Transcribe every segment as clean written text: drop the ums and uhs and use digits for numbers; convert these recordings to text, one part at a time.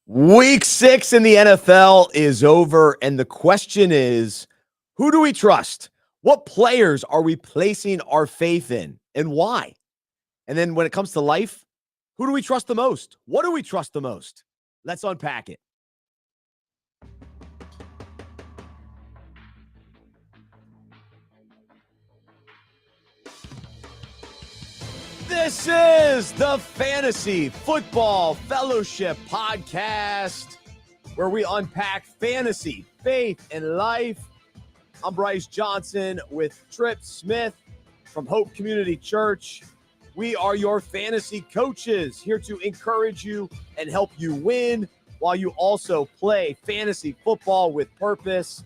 Week 6 in the NFL is over, and the question is, who do we trust? What players are we placing our faith in, and why? And then when it comes to life, who do we trust the most? What do we trust the most? Let's unpack it. This is the Fantasy Football Fellowship Podcast, where we unpack fantasy, faith, and life. I'm Bryce Johnson with Tripp Smith from Hope Community Church. We are your fantasy coaches, here to encourage you and help you win while you also play fantasy football with purpose.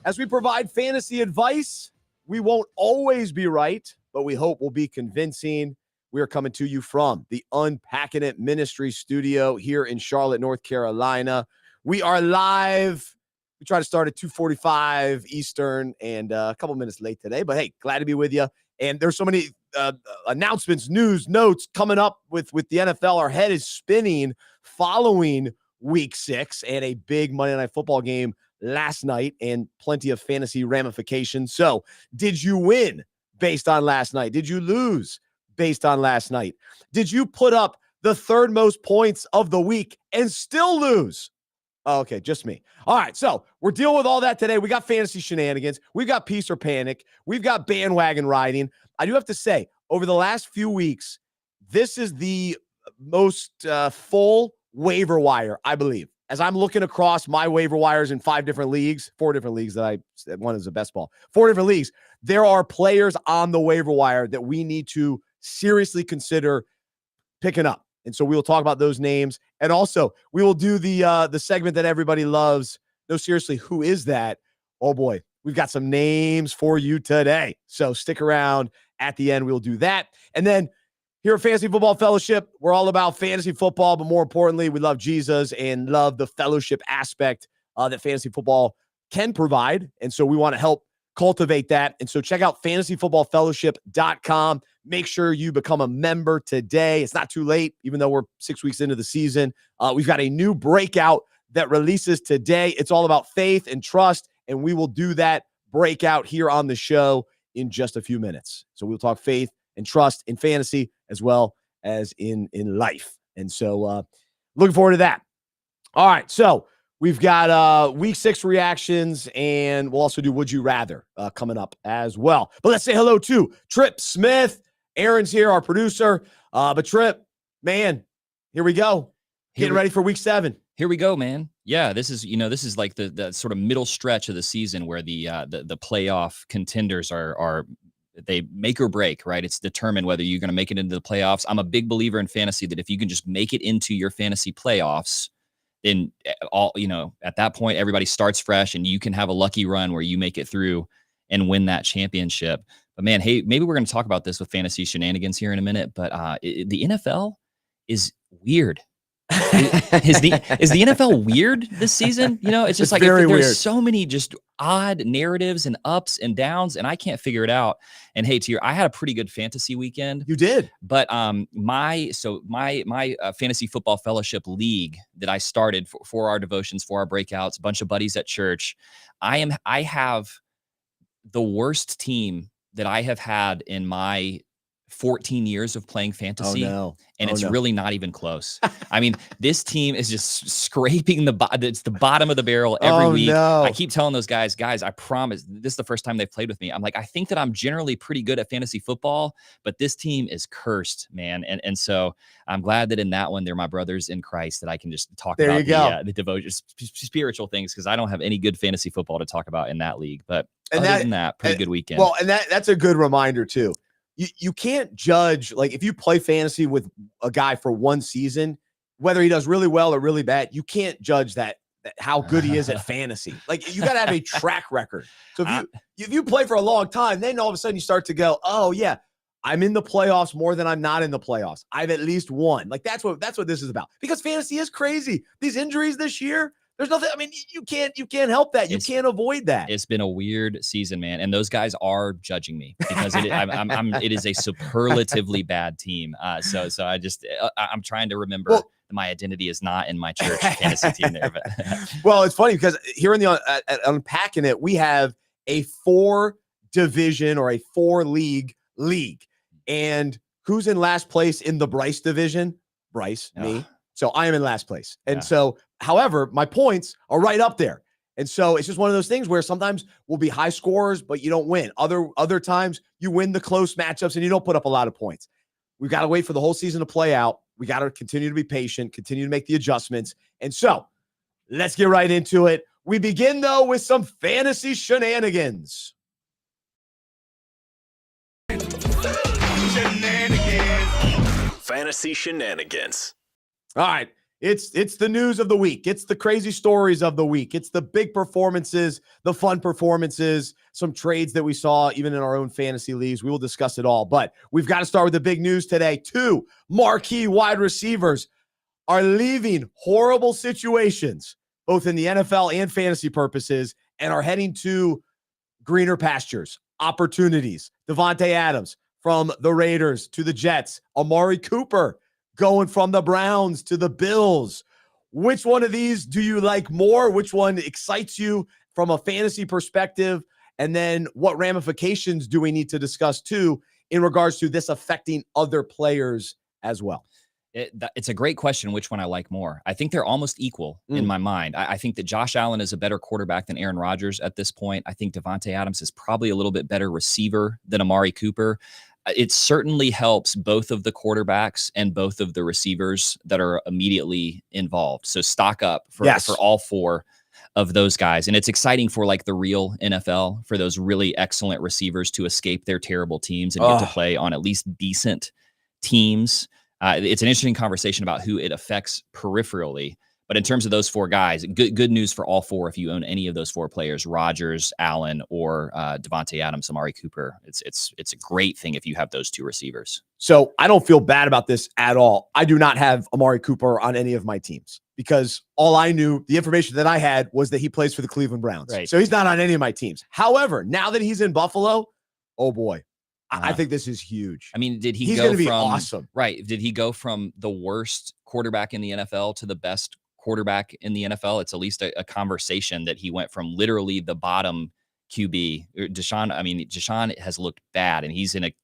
As we provide fantasy advice, we won't always be right, but we hope we'll be convincing. We are coming to you from the Unpacking It Ministry studio here in Charlotte, North Carolina. We are live. We try to start at 2:45 Eastern and a couple minutes late today, but hey, glad to be with you. And there's so many announcements, news, notes coming up with the NFL. Our head is spinning following week 6 and a big Monday Night Football game last night and plenty of fantasy ramifications. So did you win based on last night? Did you lose based on last night? Did you put up the third most points of the week and still lose? Oh, okay, just me. All right, so we're dealing with all that today. We got fantasy shenanigans. We've got peace or panic. We've got bandwagon riding. I do have to say, over the last few weeks, this is the most full waiver wire, I believe. As I'm looking across my waiver wires in 4 different leagues that one is a best ball, 4 different leagues, there are players on the waiver wire that we need to seriously consider picking up. And so we'll talk about those names. And also we will do the segment that everybody loves. No, seriously, who is that? Oh boy, we've got some names for you today. So stick around at the end. We'll do that. And then here at Fantasy Football Fellowship, we're all about fantasy football, but more importantly, we love Jesus and love the fellowship aspect that fantasy football can provide. And so we want to help cultivate that. And so check out fantasyfootballfellowship.com. Make sure you become a member today. It's not too late, even though we're 6 weeks into the season. We've got a new breakout that releases today. It's all about faith and trust, and we will do that breakout here on the show in just a few minutes. So we'll talk faith and trust in fantasy as well as in life. And so looking forward to that. All right, so we've got week 6 reactions, and we'll also do Would You Rather coming up as well. But let's say hello to Tripp Smith. Aaron's here, our producer. But Tripp, man, here we go. Getting ready for week 7. Here we go, man. Yeah, this is like the sort of middle stretch of the season where the playoff contenders are they make or break, right? It's determined whether you're going to make it into the playoffs. I'm a big believer in fantasy that if you can just make it into your fantasy playoffs, then at that point, everybody starts fresh and you can have a lucky run where you make it through and win that championship. But man, hey, maybe we're going to talk about this with fantasy shenanigans here in a minute, but the NFL is weird. Is the NFL weird this season? It's just like there's weird. So many just odd narratives and ups and downs, and I can't figure it out. And hey, I had a pretty good fantasy weekend. You did, but my fantasy football fellowship league that I started for our devotions, for our breakouts, a bunch of buddies at church. I have the worst team that I have had in my 14 years of playing fantasy. And it's really not even close. I mean, this team is just scraping it's the bottom of the barrel every week. No. I keep telling those guys, I promise this is the first time they've played with me. I'm like, I think that I'm generally pretty good at fantasy football, but this team is cursed, man. And so I'm glad that in that one, they're my brothers in Christ that I can just talk about the devotion, spiritual things, because I don't have any good fantasy football to talk about in that league. But other than that, pretty good weekend. Well, and that's a good reminder too. You can't judge, like, if you play fantasy with a guy for one season, whether he does really well or really bad, you can't judge that how good he is at fantasy. Like, you got to have a track record. So if you play for a long time, then all of a sudden you start to go, oh yeah, I'm in the playoffs more than I'm not in the playoffs. I've at least won. Like, that's what this is about. Because fantasy is crazy. These injuries this year, There's nothing. I mean, you can't help that. You can't avoid that. It's been a weird season, man, and those guys are judging me because it is a superlatively bad team. So I'm trying to remember that my identity is not in my church fantasy team there. But well, it's funny because here in the unpacking it, we have a 4-division or a 4-league, and who's in last place in the Bryce division? Bryce, me. So I am in last place. And so, however, my points are right up there. And so it's just one of those things where sometimes we'll be high scorers, but you don't win. Other times you win the close matchups and you don't put up a lot of points. We've got to wait for the whole season to play out. We got to continue to be patient, continue to make the adjustments. And so let's get right into it. We begin, though, with some fantasy shenanigans. Fantasy shenanigans. All right. It's the news of the week. It's the crazy stories of the week. It's the big performances, the fun performances, some trades that we saw even in our own fantasy leagues. We will discuss it all, but we've got to start with the big news today. 2 marquee wide receivers are leaving horrible situations, both in the NFL and fantasy purposes, and are heading to greener pastures, opportunities. Davante Adams from the Raiders to the Jets. Amari Cooper going from the Browns to the Bills. Which one of these do you like more? Which one excites you from a fantasy perspective? And then what ramifications do we need to discuss too in regards to this affecting other players as well? It's a great question, which one I like more. I think they're almost equal in my mind. I think that Josh Allen is a better quarterback than Aaron Rodgers at this point. I think Davante Adams is probably a little bit better receiver than Amari Cooper. It certainly helps both of the quarterbacks and both of the receivers that are immediately involved. So stock up for all 4 of those guys. And it's exciting for like the real NFL, for those really excellent receivers to escape their terrible teams and get to play on at least decent teams. It's an interesting conversation about who it affects peripherally. But in terms of those 4 guys, good news for all 4 if you own any of those 4 players, Rodgers, Allen, or Davante Adams, Amari Cooper. It's a great thing if you have those 2 receivers. So I don't feel bad about this at all. I do not have Amari Cooper on any of my teams because all I knew, the information that I had was that he plays for the Cleveland Browns. Right. So he's not on any of my teams. However, now that he's in Buffalo, oh boy, I think this is huge. I mean, he's going to be awesome. Right. Did he go from the worst quarterback in the NFL to the best quarterback in the NFL? It's at least a conversation that he went from literally the bottom QB. Deshaun has looked bad, and he's in a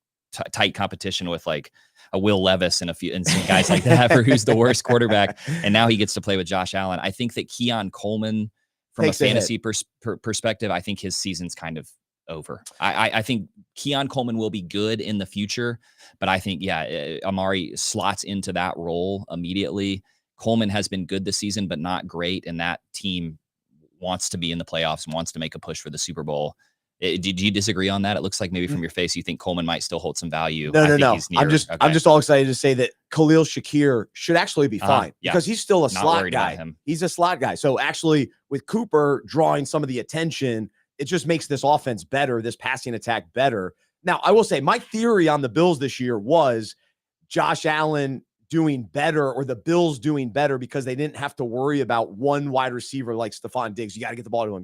tight competition with like a Will Levis and some guys like that for who's the worst quarterback. And now he gets to play with Josh Allen. I think that Keon Coleman, from a fantasy perspective, I think his season's kind of over. I think Keon Coleman will be good in the future, but I think, Amari slots into that role immediately. Coleman has been good this season, but not great. And that team wants to be in the playoffs and wants to make a push for the Super Bowl. Did you disagree on that? It looks like maybe from your face, you think Coleman might still hold some value. No. I'm just all excited to say that Khalil Shakir should actually be fine because he's still a slot guy. He's a slot guy. So actually with Cooper drawing some of the attention, it just makes this offense better, this passing attack better. Now, I will say my theory on the Bills this year was Josh Allen doing better, or the Bills doing better, because they didn't have to worry about one wide receiver like Stephon Diggs. You got to get the ball to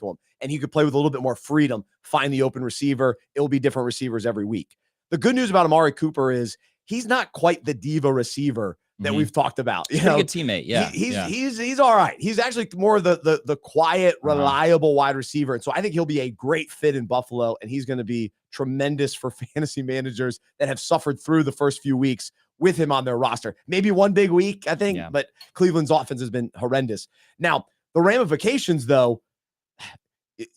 him, and he could play with a little bit more freedom, find the open receiver. It will be different receivers every week. The good news about Amari Cooper is he's not quite the diva receiver that we've talked about. He's a good teammate. Yeah. He's all right. He's actually more of the quiet, reliable wide receiver. And so I think he'll be a great fit in Buffalo, and he's going to be tremendous for fantasy managers that have suffered through the first few weeks with him on their roster. Maybe one big week, I think, but Cleveland's offense has been horrendous. Now, the ramifications, though,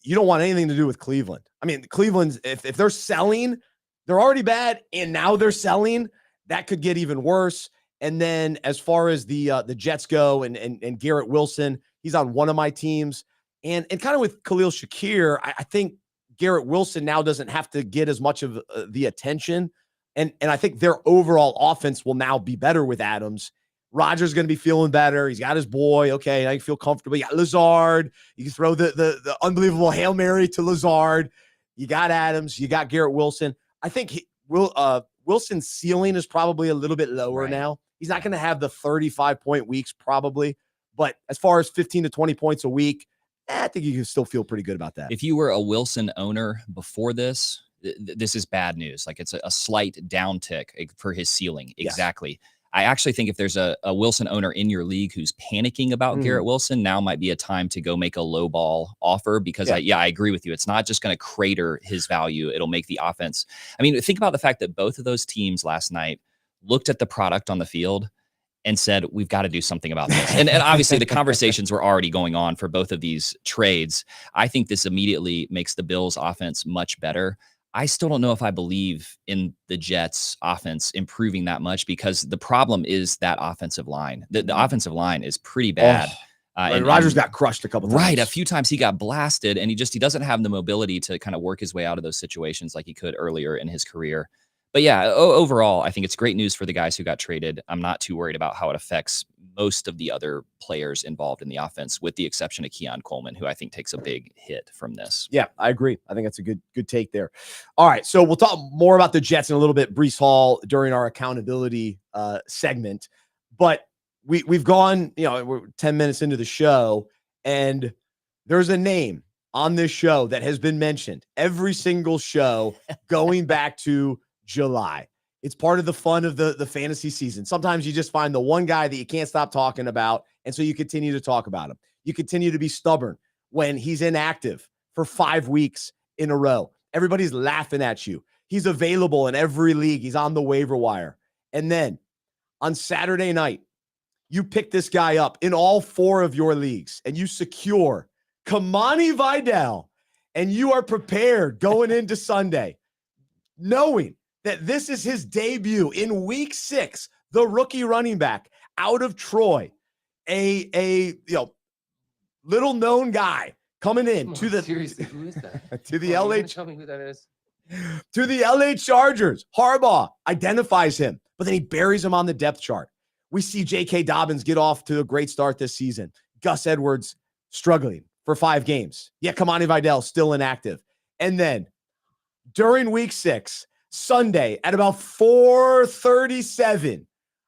you don't want anything to do with Cleveland. I mean, Cleveland's, if they're selling, they're already bad, and now they're selling, that could get even worse. And then as far as the Jets go, and Garrett Wilson, he's on one of my teams. And kind of with Khalil Shakir, I think Garrett Wilson now doesn't have to get as much of the attention. And I think their overall offense will now be better with Adams. Rodgers going to be feeling better. He's got his boy. Okay, now you feel comfortable. You got Lazard. You can throw the unbelievable Hail Mary to Lazard. You got Adams. You got Garrett Wilson. I think Wilson's ceiling is probably a little bit lower now. He's not going to have the 35-point weeks probably, But as far as 15 to 20 points a week, I think you can still feel pretty good about that. If you were a Wilson owner before this, this is bad news. Like it's a slight downtick for his ceiling. Exactly. Yes. I actually think if there's a Wilson owner in your league who's panicking about Garrett Wilson, now might be a time to go make a low ball offer because I agree with you. It's not just going to crater his value. It'll make the offense. I mean, think about the fact that both of those teams last night looked at the product on the field and said, we've got to do something about this. And obviously the conversations were already going on for both of these trades. I think this immediately makes the Bills offense much better. I still don't know if I believe in the Jets offense improving that much because the problem is that offensive line. The offensive line is pretty bad. And Rodgers got crushed a couple times. Right. A few times he got blasted and he doesn't have the mobility to kind of work his way out of those situations like he could earlier in his career. But yeah, overall, I think it's great news for the guys who got traded. I'm not too worried about how it affects most of the other players involved in the offense, with the exception of Keon Coleman, who I think takes a big hit from this. Yeah, I agree. I think that's a good take there. All right, so we'll talk more about the Jets in a little bit, Breece Hall, during our accountability segment. But we've gone, we're 10 minutes into the show, and there's a name on this show that has been mentioned every single show going back to July. It's part of the fun of the fantasy season. Sometimes you just find the one guy that you can't stop talking about, and so you continue to talk about him. You continue to be stubborn when he's inactive for 5 weeks in a row. Everybody's laughing at you. He's available in every league. He's on the waiver wire. And then on Saturday night, you pick this guy up in all 4 of your leagues, and you secure Kamani Vidal, and you are prepared going into Sunday, knowing that this is his debut in week 6, the rookie running back out of Troy, a little known guy coming in to the seriously, who is that? to the LA. Tell me who that is. To the LA Chargers. Harbaugh identifies him, but then he buries him on the depth chart. We see J.K. Dobbins get off to a great start this season. Gus Edwards struggling for 5 games. Yeah, Kamani Vidal still inactive. And then during week 6, Sunday at about 4:37,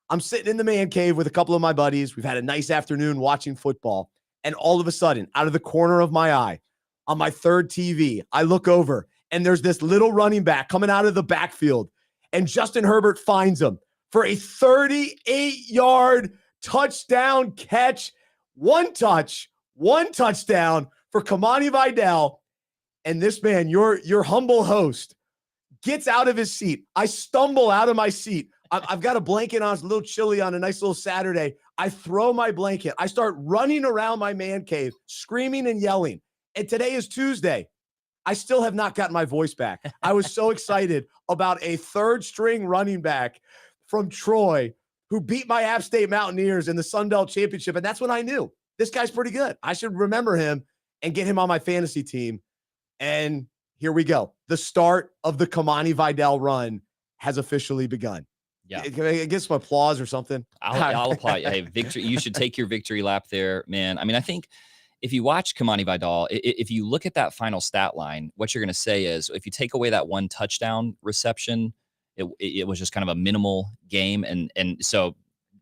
I'm sitting in the man cave with a couple of my buddies. We've had a nice afternoon watching football. And all of a sudden, out of the corner of my eye, on my third TV, I look over and there's this little running back coming out of the backfield. And Justin Herbert finds him for a 38-yard touchdown catch. One touchdown for Kamani Vidal. And this man, your humble host, gets out of his seat. I stumble out of my seat. I've got a blanket on. It's a little chilly on a nice little Saturday. I throw my blanket. I start running around my man cave, screaming and yelling. And today is Tuesday. I still have not gotten my voice back. I was so excited about a third-string running back from Troy who beat my App State Mountaineers in the Sun Belt Championship. And that's when I knew this guy's pretty good. I should remember him and get him on my fantasy team. And here we go. The start of the Kamani Vidal run has officially begun. Yeah. Can I get some applause or something? I'll apply. Hey, victory. You should take your victory lap there, man. I mean, I think if you watch Kamani Vidal, if you look at that final stat line, what you're going to say is if you take away that one touchdown reception, it was just kind of a minimal game. And so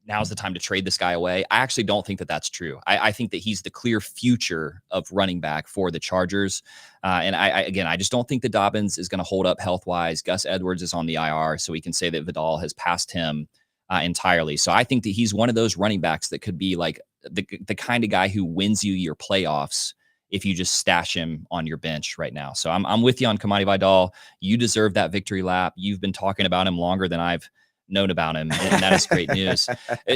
now's the time to trade this guy away. I actually don't think that that's true. I think that he's the clear future of running back for the Chargers. And I just don't think that Dobbins is going to hold up health-wise. Gus Edwards is on the IR, so we can say that Vidal has passed him entirely. So I think that he's one of those running backs that could be like the kind of guy who wins you your playoffs if you just stash him on your bench right now. So I'm with you on Kamani Vidal. You deserve that victory lap. You've been talking about him longer than I've known about him, and that is great news.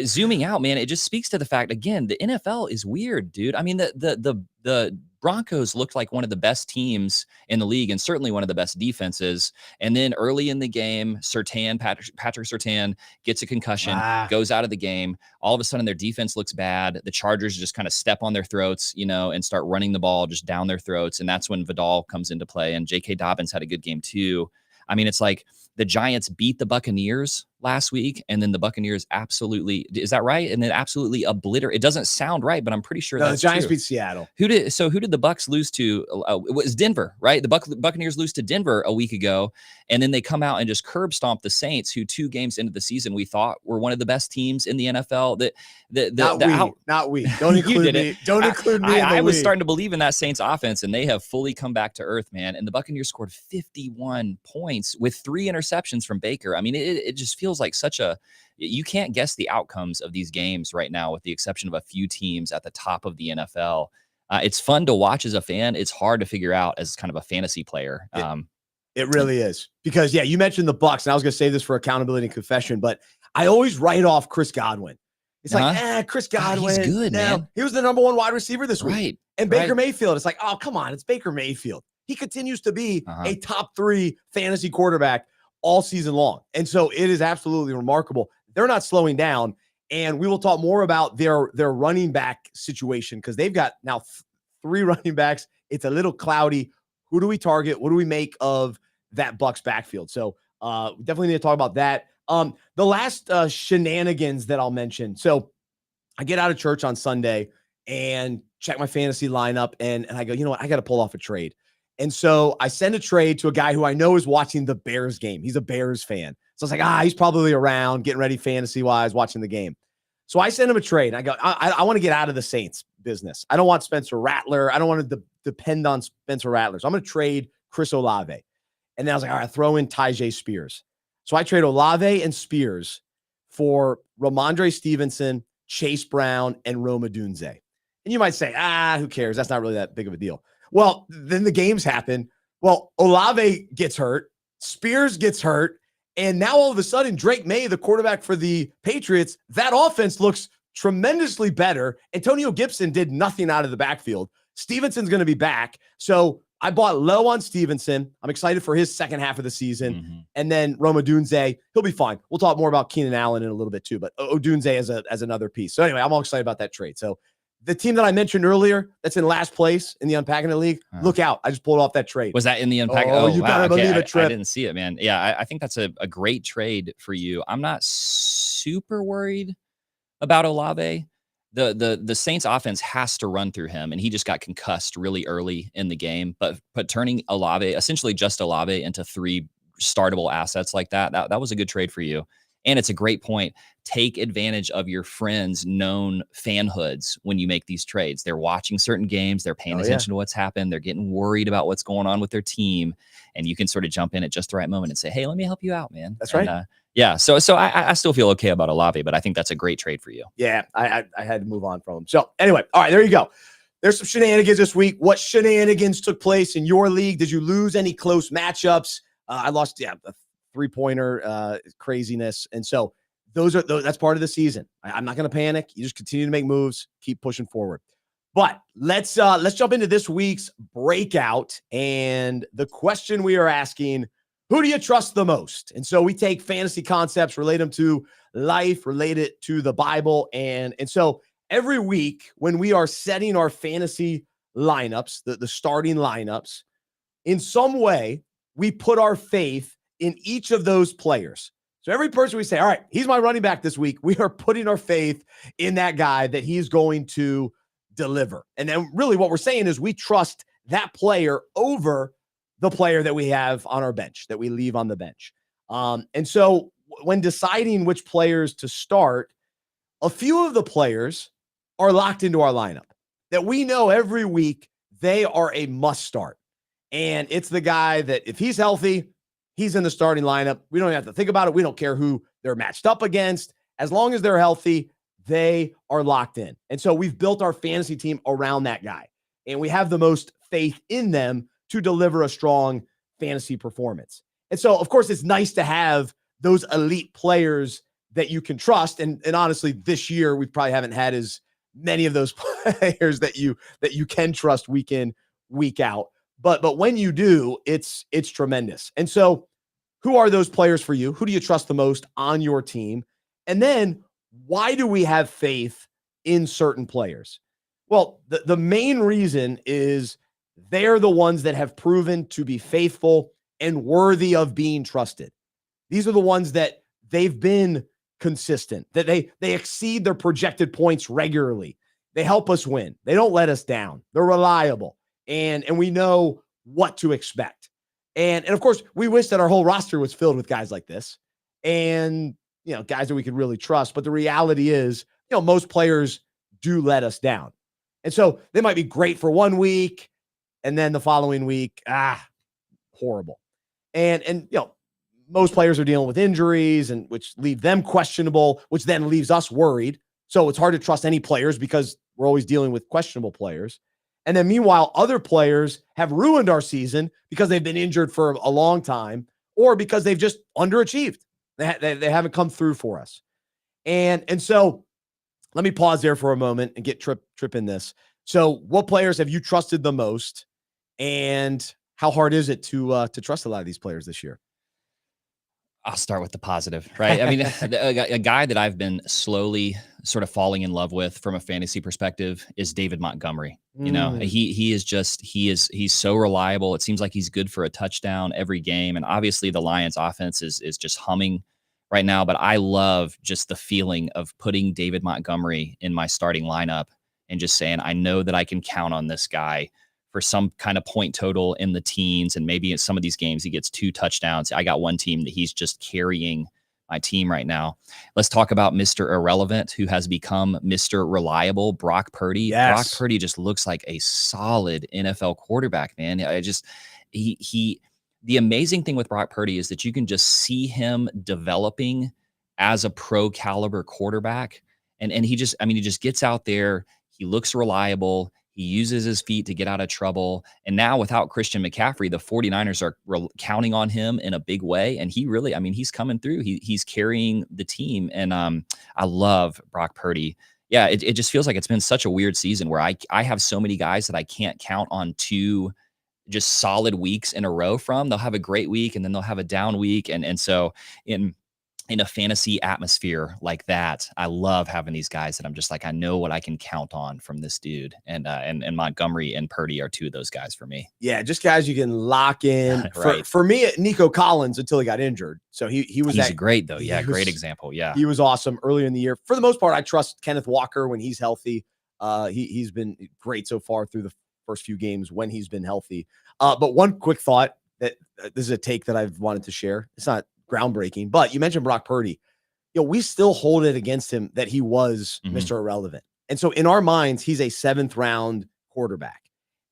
Zooming out, man, it just speaks to the fact, again, the NFL is weird, dude. I mean, the Broncos looked like one of the best teams in the league and certainly one of the best defenses. And then early in the game, Patrick Surtain gets a concussion, goes out of the game. All of a sudden, their defense looks bad. The Chargers just kind of step on their throats, and start running the ball just down their throats. And that's when Vidal comes into play. And J.K. Dobbins had a good game too. I mean, it's like the Giants beat the Buccaneers last week, and then the Buccaneers absolutely, is that right? And then absolutely obliterate. It doesn't sound right, but I'm pretty sure that's the Giants true. beat Seattle. Who did the Bucs lose to? It was Denver, right? The Buccaneers lose to Denver a week ago, and then they come out and just curb stomp the Saints, who 2 games into the season we thought were one of the best teams in the NFL. Not we. Don't include me. Don't include me. I was starting to believe in that Saints offense, and they have fully come back to earth, man. And the Buccaneers scored 51 points with 3 interceptions from Baker. I mean, it just feels like you can't guess the outcomes of these games right now, with the exception of a few teams at the top of the NFL. It's fun to watch as a fan. It's hard to figure out as kind of a fantasy player. It really is, because you mentioned the Bucs, and I was going to save this for accountability and confession, but I always write off Chris Godwin. It's like, Chris Godwin. He's good, man. He was the number 1 wide receiver this week. Right. And Baker Mayfield, it's like, oh, come on, it's Baker Mayfield. He continues to be a top 3 fantasy quarterback all season long. And so it is absolutely remarkable. They're not slowing down. And we will talk more about their running back situation, because they've got now 3 running backs. It's a little cloudy. Who do we target? What do we make of that Bucs backfield? So definitely need to talk about that. The last shenanigans that I'll mention. So I get out of church on Sunday and check my fantasy lineup, and I go, you know what? I got to pull off a trade. And so I send a trade to a guy who I know is watching the Bears game. He's a Bears fan. So I was like, he's probably around getting ready fantasy-wise, watching the game. So I send him a trade. I go, I want to get out of the Saints business. I don't want Spencer Rattler. I don't want to depend on Spencer Rattler. So I'm going to trade Chris Olave. And then I was like, all right, throw in Tyjae Spears. So I trade Olave and Spears for Ramondre Stevenson, Chase Brown, and Rome Odunze. And you might say, who cares? That's not really that big of a deal. Well, then the games happen. Well, Olave gets hurt. Spears gets hurt. And now all of a sudden, Drake May, the quarterback for the Patriots, that offense looks tremendously better. Antonio Gibson did nothing out of the backfield. Stevenson's going to be back. So I bought low on Stevenson. I'm excited for his second half of the season. Mm-hmm. And then Rome Odunze, he'll be fine. We'll talk more about Keenan Allen in a little bit too, but Odunze as another piece. So anyway, I'm all excited about that trade. So the team that I mentioned earlier that's in last place in the Unpacking It League, look out. I just pulled off that trade. Was that in the Unpacking? Oh, you gotta believe it, Trip. I didn't see it, man. Yeah, I think that's a great trade for you. I'm not super worried about Olave. The Saints offense has to run through him, and he just got concussed really early in the game. But turning Olave, essentially just Olave, into 3 startable assets like that was a good trade for you. And it's a great point. Take advantage of your friends' known fanhoods when you make these trades. They're watching certain games. They're paying attention to what's happened. They're getting worried about what's going on with their team. And you can sort of jump in at just the right moment and say, hey, let me help you out, man. That's right. Yeah. So I still feel okay about Olave, but I think that's a great trade for you. Yeah, I had to move on from him. So anyway, all right, there you go. There's some shenanigans this week. What shenanigans took place in your league? Did you lose any close matchups? I lost, a 3-pointer craziness. And so that's part of the season. I'm not going to panic. You just continue to make moves, keep pushing forward. But let's jump into this week's breakout. And the question we are asking, who do you trust the most? And so we take fantasy concepts, relate them to life, relate it to the Bible. And so every week when we are setting our fantasy lineups, the starting lineups, in some way, we put our faith in each of those players. So every person we say, all right, he's my running back this week, we are putting our faith in that guy that he's going to deliver. And then really what we're saying is we trust that player over the player that we have on our bench, that we leave on the bench. And so when deciding which players to start, a few of the players are locked into our lineup that we know every week they are a must start. And it's the guy that if he's healthy, he's in the starting lineup. We don't have to think about it. We don't care who they're matched up against. As long as they're healthy, they are locked in. And so we've built our fantasy team around that guy. And we have the most faith in them to deliver a strong fantasy performance. And so, of course, it's nice to have those elite players that you can trust. And honestly, this year, we probably haven't had as many of those players that you can trust week in, week out. But when you do, it's tremendous. And so who are those players for you? Who do you trust the most on your team? And then why do we have faith in certain players? Well, the main reason is they're the ones that have proven to be faithful and worthy of being trusted. These are the ones that they've been consistent, that they exceed their projected points regularly. They help us win. They don't let us down. They're reliable. And we know what to expect. And of course, we wish that our whole roster was filled with guys like this and, guys that we could really trust. But the reality is, most players do let us down. And so they might be great for 1 week and then the following week, horrible. And most players are dealing with injuries and which leave them questionable, which then leaves us worried. So it's hard to trust any players because we're always dealing with questionable players. And then meanwhile, other players have ruined our season because they've been injured for a long time or because they've just underachieved. They haven't come through for us. And so let me pause there for a moment and get Trip in this. So what players have you trusted the most and how hard is it to trust a lot of these players this year? I'll start with the positive, right? I mean, a guy that I've been slowly sort of falling in love with from a fantasy perspective is David Montgomery. He's so reliable. It seems like he's good for a touchdown every game. And obviously the Lions offense is just humming right now, but I love just the feeling of putting David Montgomery in my starting lineup and just saying, I know that I can count on this guy for some kind of point total in the teens. And maybe in some of these games, he gets 2 touchdowns. I got one team that he's just carrying my team right now. Let's talk about Mr. Irrelevant, who has become Mr. Reliable, Brock Purdy. Yes. Brock Purdy just looks like a solid NFL quarterback, man. The amazing thing with Brock Purdy is that you can just see him developing as a pro caliber quarterback. And he just gets out there. He looks reliable. He uses his feet to get out of trouble. And now without Christian McCaffrey, the 49ers are counting on him in a big way. And he really, he's coming through. He's carrying the team. And I love Brock Purdy. Yeah, it just feels like it's been such a weird season where I have so many guys that I can't count on 2 just solid weeks in a row from. They'll have a great week and then they'll have a down week. And so in a fantasy atmosphere like that, I love having these guys that I'm just like, I know what I can count on from this dude. And Montgomery and Purdy are 2 of those guys for me. Yeah, just guys you can lock in. Right. For me, Nico Collins until he got injured. So he's great though. Yeah, great example. Yeah, he was awesome earlier in the year. For the most part, I trust Kenneth Walker when he's healthy. He's been great so far through the first few games when he's been healthy. But one quick thought that this is a take that I've wanted to share. It's not groundbreaking, but you mentioned Brock Purdy. We still hold it against him that he was Mr. Irrelevant. And so in our minds, he's a 7th round quarterback.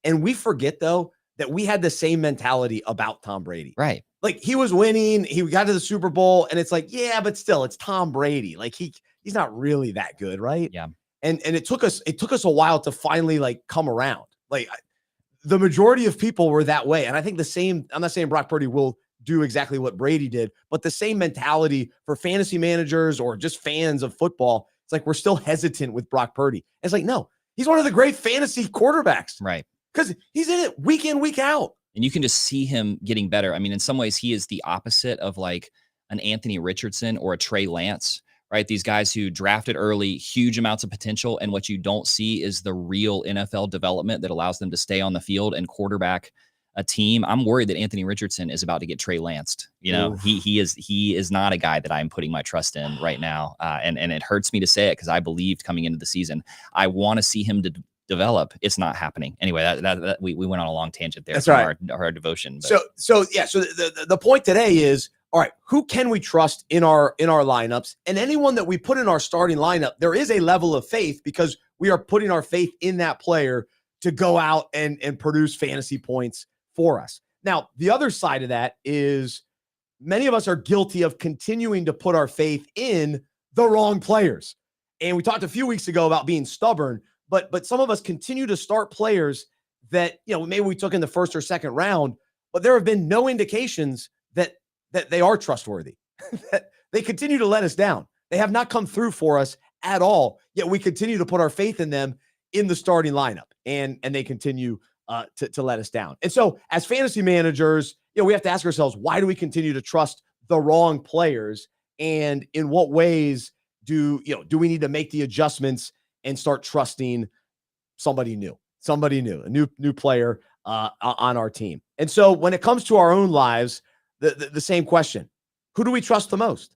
And we forget though, that we had the same mentality about Tom Brady. Right. Like he was winning, he got to the Super Bowl and it's like, yeah, but still it's Tom Brady. Like he's not really that good. Right. Yeah. And it took us a while to finally like come around. Like the majority of people were that way. And I think the same, I'm not saying Brock Purdy will do exactly what Brady did, but the same mentality for fantasy managers or just fans of football. It's like, we're still hesitant with Brock Purdy. It's like, no, he's one of the great fantasy quarterbacks. Right. Because he's in it week in, week out. And you can just see him getting better. I mean, in some ways, he is the opposite of like an Anthony Richardson or a Trey Lance, right? These guys who drafted early, huge amounts of potential. And what you don't see is the real NFL development that allows them to stay on the field and quarterback a team. I'm worried that Anthony Richardson is about to get Trey Lanced. He is not a guy that I'm putting my trust in right now. And it hurts me to say it because I believed coming into the season, I want to see him develop. It's not happening. Anyway, that we went on a long tangent there. That's right. Our devotion. But. So the point today is, all right, who can we trust in our lineups? And anyone that we put in our starting lineup, there is a level of faith because we are putting our faith in that player to go out and produce fantasy points for us. Now, the other side of that is many of us are guilty of continuing to put our faith in the wrong players. And we talked a few weeks ago about being stubborn, but some of us continue to start players that, maybe we took in the 1st or 2nd round, but there have been no indications that they are trustworthy. That they continue to let us down. They have not come through for us at all, yet we continue to put our faith in them in the starting lineup, and they continue to let us down. And so as fantasy managers, we have to ask ourselves, why do we continue to trust the wrong players? And in what ways do we need to make the adjustments and start trusting somebody new, a new player on our team? And so when it comes to our own lives, the same question, who do we trust the most?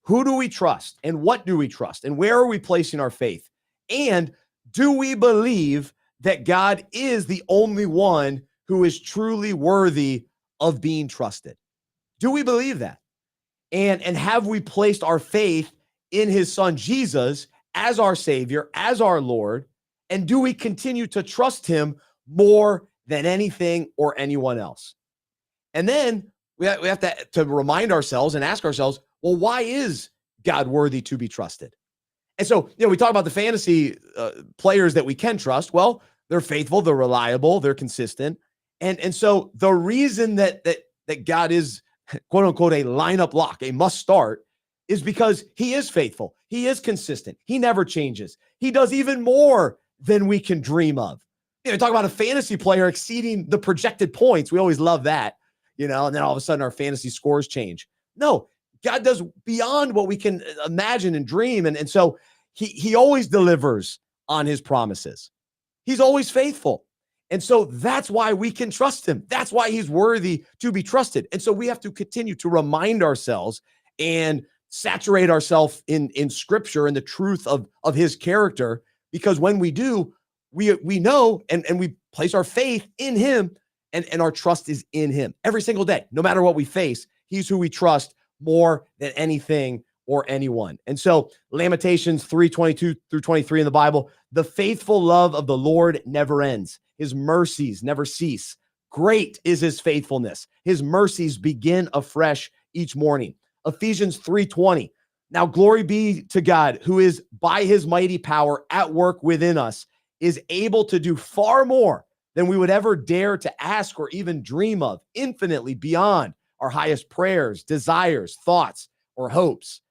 Who do we trust? And what do we trust? And where are we placing our faith? And do we believe that God is the only one who is truly worthy of being trusted? Do we believe that? And have we placed our faith in his son Jesus as our Savior, as our Lord? And do we continue to trust him more than anything or anyone else? And then we have to remind ourselves and ask ourselves, well, why is God worthy to be trusted? And so, we talk about the fantasy players that we can trust. Well, they're faithful, they're reliable, they're consistent. And so the reason that God is, quote unquote, a lineup lock, a must start, is because he is faithful. He is consistent. He never changes. He does even more than we can dream of. Talk about a fantasy player exceeding the projected points. We always love that, and then all of a sudden our fantasy scores change. No, God does beyond what we can imagine and dream. And so he always delivers on his promises. He's always faithful. And so that's why we can trust him. That's why he's worthy to be trusted. And so we have to continue to remind ourselves and saturate ourselves in scripture and the truth of his character, because when we do, we know and we place our faith in him, and our trust is in him every single day. No matter what we face, he's who we trust more than anything or anyone. And so Lamentations 3:22 through 23 in the Bible, the faithful love of the Lord never ends. His mercies never cease. Great is his faithfulness. His mercies begin afresh each morning. Ephesians 3:20. Now glory be to God, who is by his mighty power at work within us, is able to do far more than we would ever dare to ask or even dream of, infinitely beyond our highest prayers, desires, thoughts, or hopes.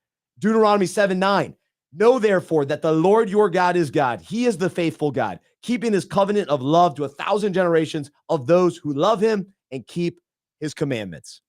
Deuteronomy 7:9. Know therefore that the Lord your God is God. He is the faithful God, keeping his covenant of love to 1,000 generations of those who love him and keep his commandments.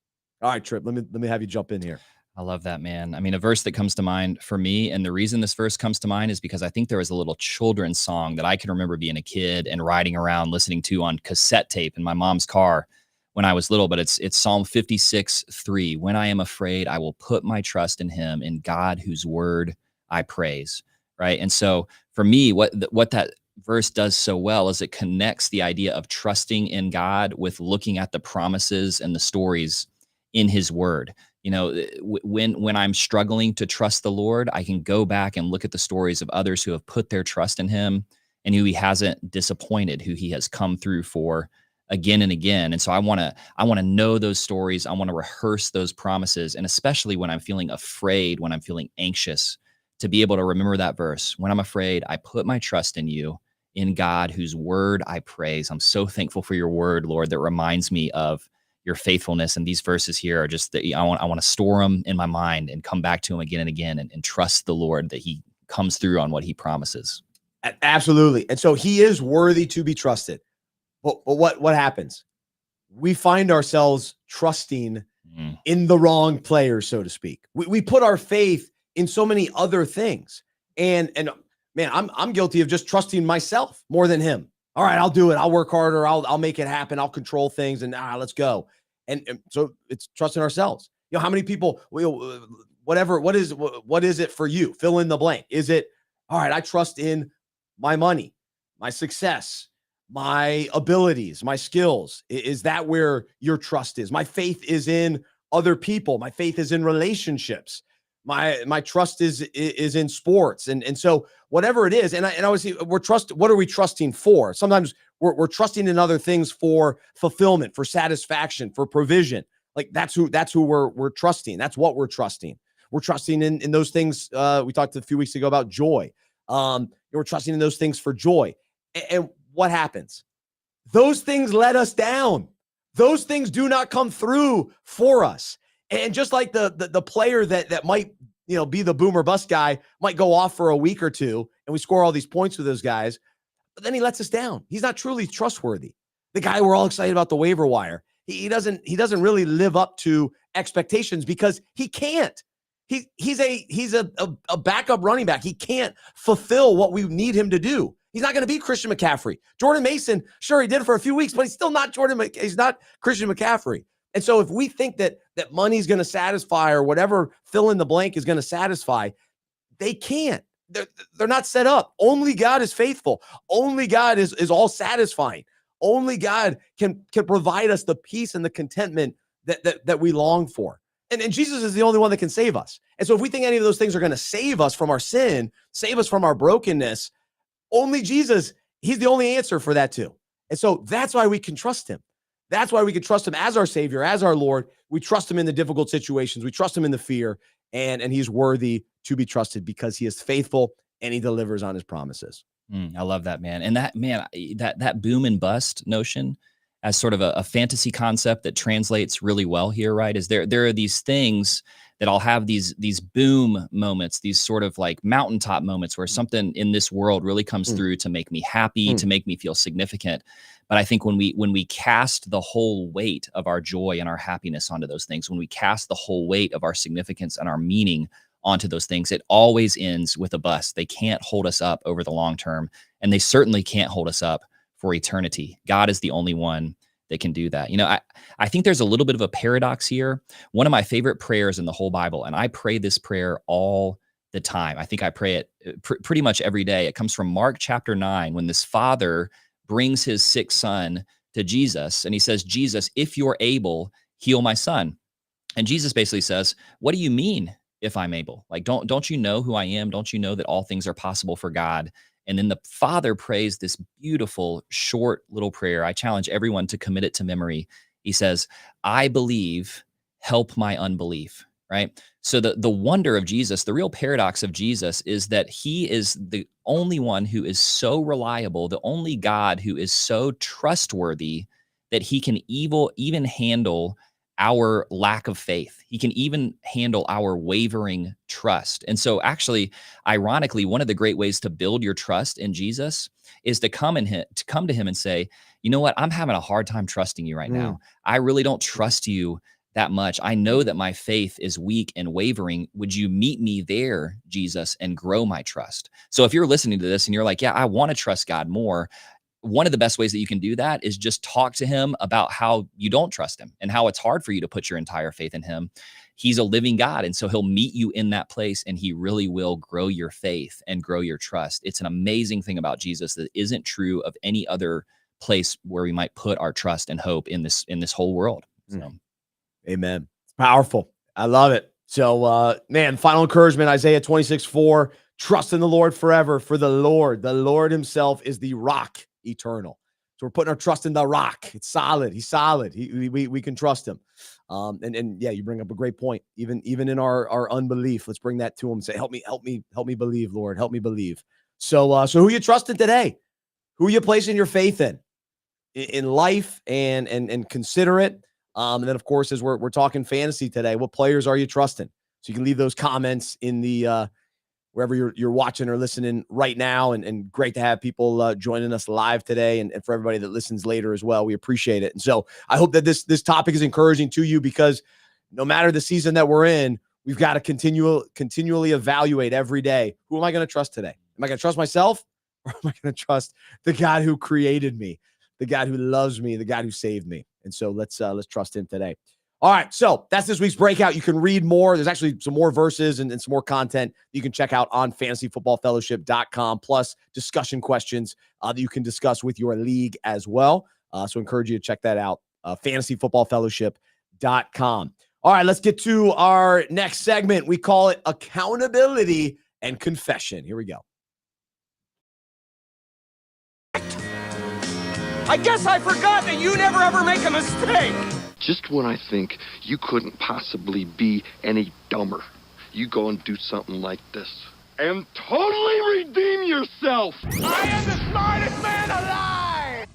All right, Tripp, let me have you jump in here. I love that, man. I mean, a verse that comes to mind for me, and the reason this verse comes to mind is because I think there was a little children's song that I can remember being a kid and riding around listening to on cassette tape in my mom's car when I was little. But it's Psalm 56:3. When I am afraid, I will put my trust in him, in God whose word I praise. Right. And so for me, what that verse does so well is it connects the idea of trusting in God with looking at the promises and the stories in his word. When I'm struggling to trust the Lord, I can go back and look at the stories of others who have put their trust in him and who he hasn't disappointed, who he has come through for again and again. And so I want to know those stories. I want to rehearse those promises. And especially when I'm feeling afraid, when I'm feeling anxious, to be able to remember that verse. When I'm afraid, I put my trust in you, in God, whose word I praise. I'm so thankful for your word, Lord, that reminds me of your faithfulness. And these verses here are just that I want to store them in my mind and come back to them again and again and trust the Lord that he comes through on what he promises. Absolutely. And so he is worthy to be trusted. But what happens? We find ourselves trusting in the wrong players, so to speak. We put our faith in so many other things. And man, I'm guilty of just trusting myself more than him. All right, I'll do it. I'll work harder. I'll make it happen. I'll control things, and let's go. And so it's trusting ourselves. How many people, whatever, what is it for you? Fill in the blank. Is it, all right, I trust in my money, my success, my abilities, my skills? Is that where your trust is? My faith is in other people. My faith is in relationships. My trust is in sports. And so whatever it is, and I always say what are we trusting for? Sometimes we're trusting in other things for fulfillment, for satisfaction, for provision. Like that's who we're trusting. That's what we're trusting. We're trusting in those things. We talked a few weeks ago about joy. We're trusting in those things for joy. And what happens? Those things let us down. Those things do not come through for us. And just like the player that might, be the boomer bust guy, might go off for a week or two, and we score all these points with those guys, but then he lets us down. He's not truly trustworthy. The guy we're all excited about, the waiver wire, he doesn't really live up to expectations because he can't. He's a backup running back. He can't fulfill what we need him to do. He's not going to be Christian McCaffrey. Jordan Mason, sure, he did it for a few weeks, but he's still not he's not Christian McCaffrey. And so if we think that money's going to satisfy or whatever fill in the blank is going to satisfy, they can't. They're not set up. Only God is faithful. Only God is all satisfying. Only God can provide us the peace and the contentment that we long for. And Jesus is the only one that can save us. And so if we think any of those things are going to save us from our sin, save us from our brokenness, only Jesus, he's the only answer for that too. And so that's why we can trust him. That's why we can trust him as our Savior, as our Lord. We trust him in the difficult situations. We trust him in the fear, and he's worthy to be trusted because he is faithful and he delivers on his promises. I love that, man. And that boom and bust notion as sort of a fantasy concept that translates really well here, right? Is there are these things that I'll have these boom moments, these sort of like mountaintop moments where something in this world really comes through to make me happy, to make me feel significant. But I think when we cast the whole weight of our joy and our happiness onto those things, when we cast the whole weight of our significance and our meaning onto those things, it always ends with a bust. They can't hold us up over the long term, and they certainly can't hold us up for eternity. God is the only one that can do that. I think there's a little bit of a paradox here. One of my favorite prayers in the whole Bible, and I pray this prayer all the time. I think I pray it pretty much every day. It comes from Mark chapter 9, when this father brings his sick son to Jesus, and he says, Jesus, if you're able, heal my son. And Jesus basically says, what do you mean if I'm able? Like, don't you know who I am? Don't you know that all things are possible for God? And then the father prays this beautiful, short little prayer. I challenge everyone to commit it to memory. He says, I believe, help my unbelief, right? So the wonder of Jesus, the real paradox of Jesus is that he is the only one who is so reliable, the only God who is so trustworthy that he can even handle our lack of faith. He can even handle our wavering trust. And so actually, ironically, one of the great ways to build your trust in Jesus is to come to him and say, you know what, I'm having a hard time trusting you right now. I really don't trust you that much. I know that my faith is weak and wavering. Would you meet me there, Jesus, and grow my trust? So if you're listening to this and you're like, yeah, I want to trust God more, one of the best ways that you can do that is just talk to him about how you don't trust him and how it's hard for you to put your entire faith in him. He's a living God, and so he'll meet you in that place, and he really will grow your faith and grow your trust. It's an amazing thing about Jesus that isn't true of any other place where we might put our trust and hope in this whole world. So. Amen. It's powerful. I love it. So, final encouragement, Isaiah 26:4, trust in the Lord forever, for the Lord himself is the rock eternal. So we're putting our trust in the rock. It's solid. He's solid. We can trust him. And yeah, you bring up a great point. Even in our unbelief, let's bring that to him. Say, help me believe, Lord. Help me believe. So who you trusting today? Who are you placing your faith in life and consider it? And then, of course, as we're talking fantasy today, what players are you trusting? So you can leave those comments in the wherever you're watching or listening right now. And great to have people joining us live today, and for everybody that listens later as well. We appreciate it. And so I hope that this topic is encouraging to you, because no matter the season that we're in, we've got to continually evaluate every day. Who am I going to trust today? Am I going to trust myself, or am I going to trust the God who created me, the God who loves me, the God who saved me? And so let's trust him today. All right, so that's this week's breakout. You can read more. There's actually some more verses and some more content you can check out on fantasyfootballfellowship.com, plus discussion questions that you can discuss with your league as well. So I encourage you to check that out, fantasyfootballfellowship.com. All right, let's get to our next segment. We call it accountability and confession. Here we go. I guess I forgot that you never ever make a mistake. Just when I think you couldn't possibly be any dumber, you go and do something like this and totally redeem yourself. I am the smartest man alive.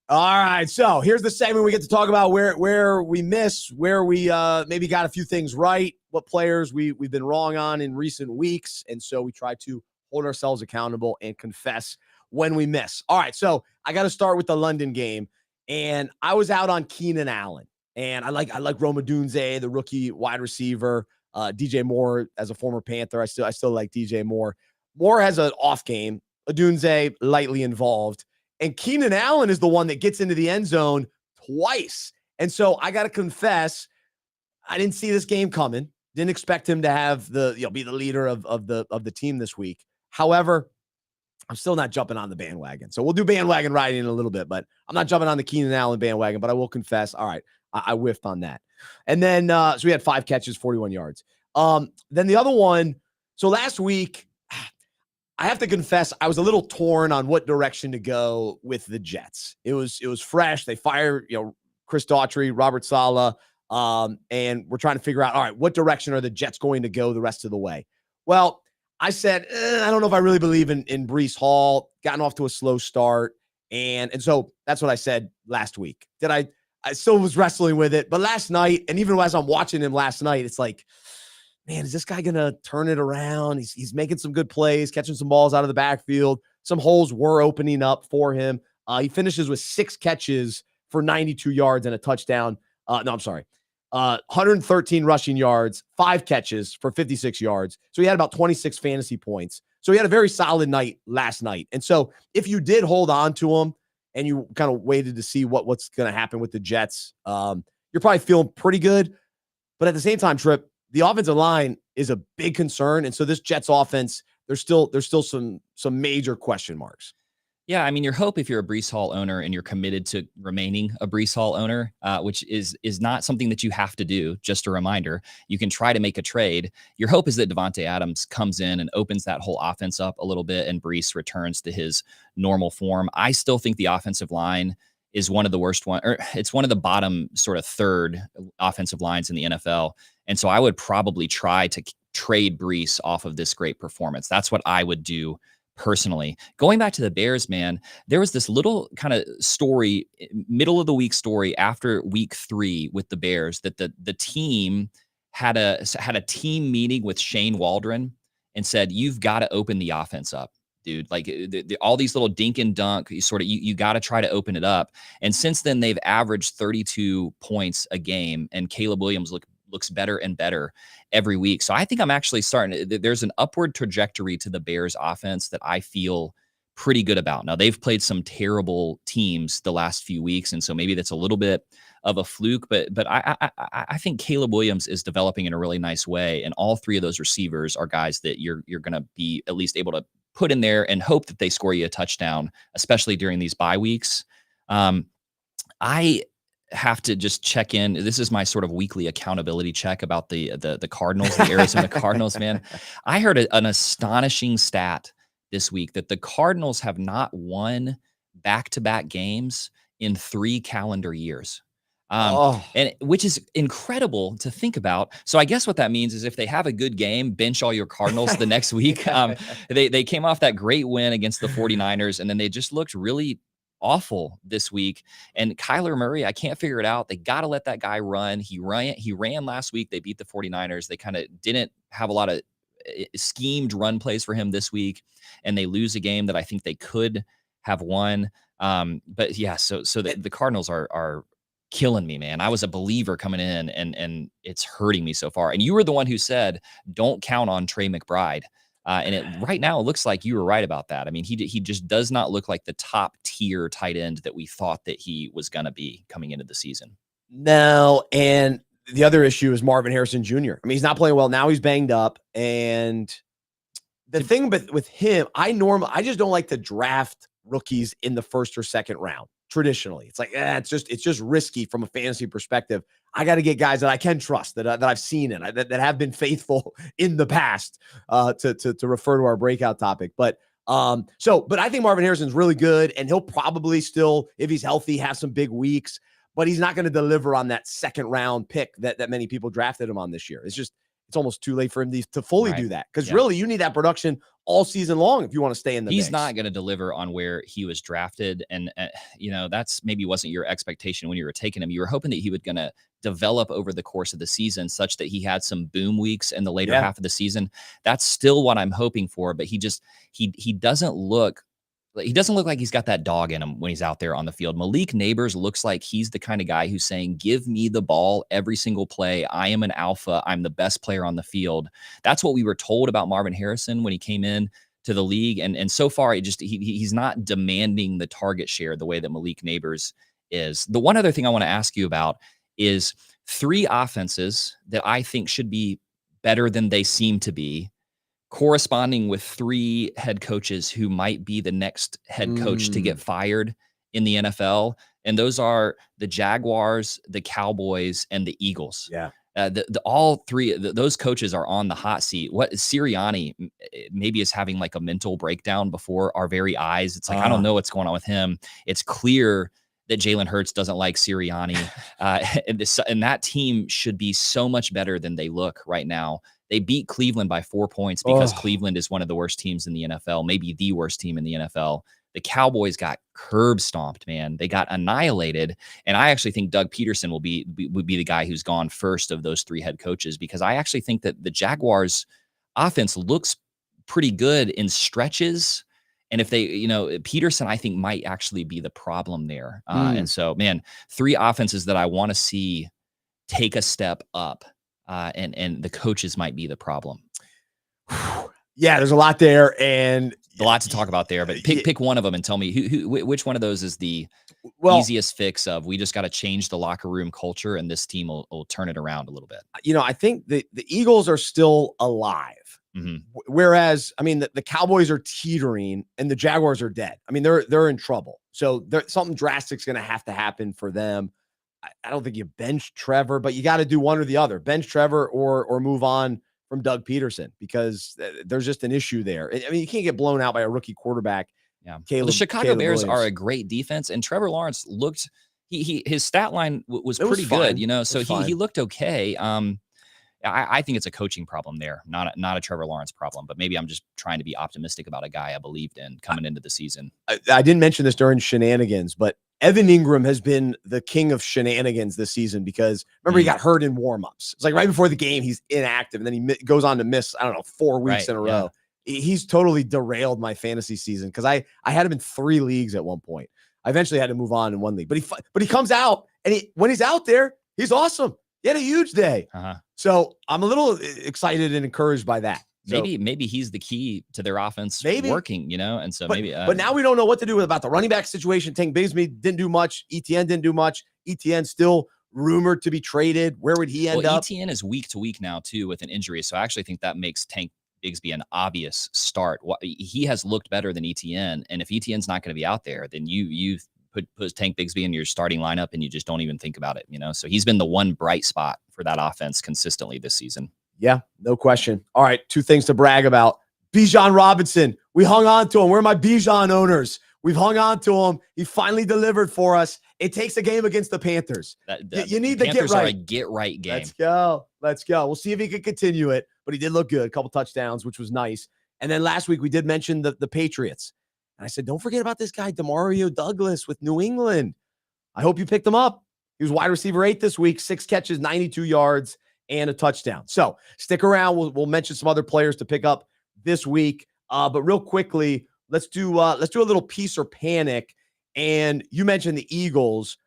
All right, so here's the segment we get to talk about where we miss, where we maybe got a few things right, what players we've been wrong on in recent weeks, and so we try to hold ourselves accountable and confess when we miss. All right, so I got to start with the London game. And I was out on Keenan Allen, and I like Rome Odunze, the rookie wide receiver. DJ Moore, as a former Panther, I still like DJ Moore. Moore has an off game. Odunze lightly involved, and Keenan Allen is the one that gets into the end zone twice And so I got to confess, I didn't see this game coming. Didn't expect him to have be the leader of the team this week. However, I'm still not jumping on the bandwagon. So we'll do bandwagon riding in a little bit, but I'm not jumping on the Keenan Allen bandwagon, but I will confess, all right, I whiffed on that. And then, so we had 5 catches, 41 yards. Then the other one, so last week, I have to confess, I was a little torn on what direction to go with the Jets. It was fresh. They fired, Chris Daughtry, Robert Saleh, and we're trying to figure out, all right, what direction are the Jets going to go the rest of the way? Well, I said, I don't know if I really believe in Breece Hall, gotten off to a slow start. And so that's what I said last week. I still was wrestling with it, but last night, and even as I'm watching him last night, it's like, man, is this guy going to turn it around? He's making some good plays, catching some balls out of the backfield. Some holes were opening up for him. He finishes with 6 catches for 92 yards and a touchdown. 113 rushing yards, 5 catches for 56 yards. So he had about 26 fantasy points. So he had a very solid night last night. And so if you did hold on to him and you kind of waited to see what's going to happen with the Jets, you're probably feeling pretty good. But at the same time, Tripp, the offensive line is a big concern. And so this Jets offense, there's still some major question marks. Yeah, I mean, your hope if you're a Breece Hall owner and you're committed to remaining a Breece Hall owner, which is not something that you have to do, just a reminder, you can try to make a trade. Your hope is that Davante Adams comes in and opens that whole offense up a little bit and Breece returns to his normal form. I still think the offensive line is one of the worst or it's one of the bottom sort of third offensive lines in the NFL. And so I would probably try to trade Breece off of this great performance. That's what I would do personally. Going back to the Bears, man, there was this little kind of story, middle of the week story after week 3 with the Bears that the team had a team meeting with Shane Waldron and said, you've got to open the offense up, dude. Like all these little dink and dunk, you got to try to open it up. And since then they've averaged 32 points a game and Caleb Williams looks better and better every week. So I think I'm actually there's an upward trajectory to the Bears offense that I feel pretty good about. Now they've played some terrible teams the last few weeks. And so maybe that's a little bit of a fluke, but I think Caleb Williams is developing in a really nice way. And all 3 of those receivers are guys that you're going to be at least able to put in there and hope that they score you a touchdown, especially during these bye weeks. I have to just check in. This is my sort of weekly accountability check about the Cardinals, the Arizona Cardinals, man. I heard an astonishing stat this week that the Cardinals have not won back-to-back games in 3 calendar years. And which is incredible to think about. So I guess what that means is if they have a good game, bench all your Cardinals the next week. They came off that great win against the 49ers, and then they just looked really awful this week. And Kyler Murray, I can't figure it out. They got to let that guy run. He ran last week. They beat the 49ers. They kind of didn't have a lot of schemed run plays for him this week, and they lose a game that I think they could have won. But yeah, so the Cardinals are killing me, man. I was a believer coming in, and it's hurting me so far. And you were the one who said, don't count on Trey McBride. And right now, it looks like you were right about that. I mean, he just does not look like the top tier tight end that we thought that he was going to be coming into the season. No, and the other issue is Marvin Harrison Jr. I mean, he's not playing well. Now he's banged up. And the thing with him, I just don't like to draft rookies in the 1st or 2nd round. Traditionally, it's like, it's just risky from a fantasy perspective. I got to get guys that I can trust, that I've seen and that have been faithful in the past, to refer to our breakout topic. But I think Marvin Harrison's really good, and he'll probably still, if he's healthy, have some big weeks, but he's not going to deliver on that 2nd round pick that many people drafted him on this year. It's almost too late for him to fully do that. Because really, you need that production all season long if you want to stay in the mix. He's not going to deliver on where he was drafted. And, that's maybe wasn't your expectation when you were taking him. You were hoping that he was going to develop over the course of the season such that he had some boom weeks in the later half of the season. That's still what I'm hoping for. But he doesn't look like he's got that dog in him when he's out there on the field. Malik Neighbors looks like he's the kind of guy who's saying, give me the ball every single play. I am an alpha. I'm the best player on the field. That's what we were told about Marvin Harrison when he came in to the league. And so far, he's not demanding the target share the way that Malik Neighbors is. The one other thing I want to ask you about is 3 offenses that I think should be better than they seem to be, corresponding with 3 head coaches who might be the next head coach to get fired in the NFL. And those are the Jaguars, the Cowboys, and the Eagles. Yeah. All 3 those coaches are on the hot seat. What Sirianni maybe is having like a mental breakdown before our very eyes. It's like, I don't know what's going on with him. It's clear that Jalen Hurts doesn't like Sirianni. And that team should be so much better than they look right now. They beat Cleveland by 4 points because Cleveland is one of the worst teams in the NFL, maybe the worst team in the NFL. The Cowboys got curb stomped, man. They got annihilated. And I actually think Doug Peterson would be the guy who's gone first of those 3 head coaches, because I actually think that the Jaguars offense looks pretty good in stretches. And if they, Peterson, I think might actually be the problem there. And so, man, 3 offenses that I want to see take a step up, and the coaches might be the problem. Yeah, there's a lot there, and a lot to talk about there, but pick one of them and tell me which one of those is the easiest fix of, we just got to change the locker room culture and this team will turn it around a little bit. I think the Eagles are still alive. Whereas, the Cowboys are teetering and the Jaguars are dead. They're in trouble. So something drastic is going to happen for them. I don't think you bench Trevor, but you got to do one or the other. Bench Trevor or move on from Doug Peterson, because there's just an issue there. You can't get blown out by a rookie quarterback. Yeah. The Chicago Bears are a great defense, and Trevor Lawrence looked, his stat line was pretty good, so he looked okay. I think it's a coaching problem there, not a Trevor Lawrence problem, but maybe I'm just trying to be optimistic about a guy I believed in coming into the season. I didn't mention this during shenanigans, but Evan Ingram has been the king of shenanigans this season, because remember, he got hurt in warmups. It's like right before the game, he's inactive, and then he goes on to miss, 4 weeks in a row. He's totally derailed my fantasy season, because I had him in 3 leagues at one point. I eventually had to move on in 1 league, but he comes out, and when he's out there, he's awesome. He had a huge day. So I'm a little excited and encouraged by that. Maybe he's the key to their offense working, and so but now we don't know what to do about the running back situation. Tank Bigsby didn't do much. ETN didn't do much. ETN still rumored to be traded. Where would he end up? ETN is week to week now too with an injury, so I actually think that makes Tank Bigsby an obvious start. He has looked better than ETN, and if ETN's not going to be out there, then you put Tank Bigsby in your starting lineup, and you just don't even think about it. So he's been the one bright spot for that offense consistently this season. Yeah, no question. All right, 2 things to brag about. Bijan Robinson. We hung on to him. We're my Bijan owners. We've hung on to him. He finally delivered for us. It takes a game against the Panthers. You need the Panthers are a get-right game. Let's go. We'll see if he can continue it, but he did look good. A couple touchdowns, which was nice. And then last week we did mention the Patriots. And I said, don't forget about this guy, Demario Douglas with New England. I hope you picked him up. He was wide receiver 8 this week, 6 catches, 92 yards, and a touchdown. So stick around. We'll mention some other players to pick up this week. But real quickly, let's do a little piece or panic. And you mentioned the Eagles.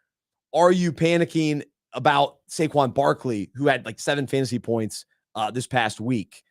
Are you panicking about Saquon Barkley, who had like 7 fantasy points this past week?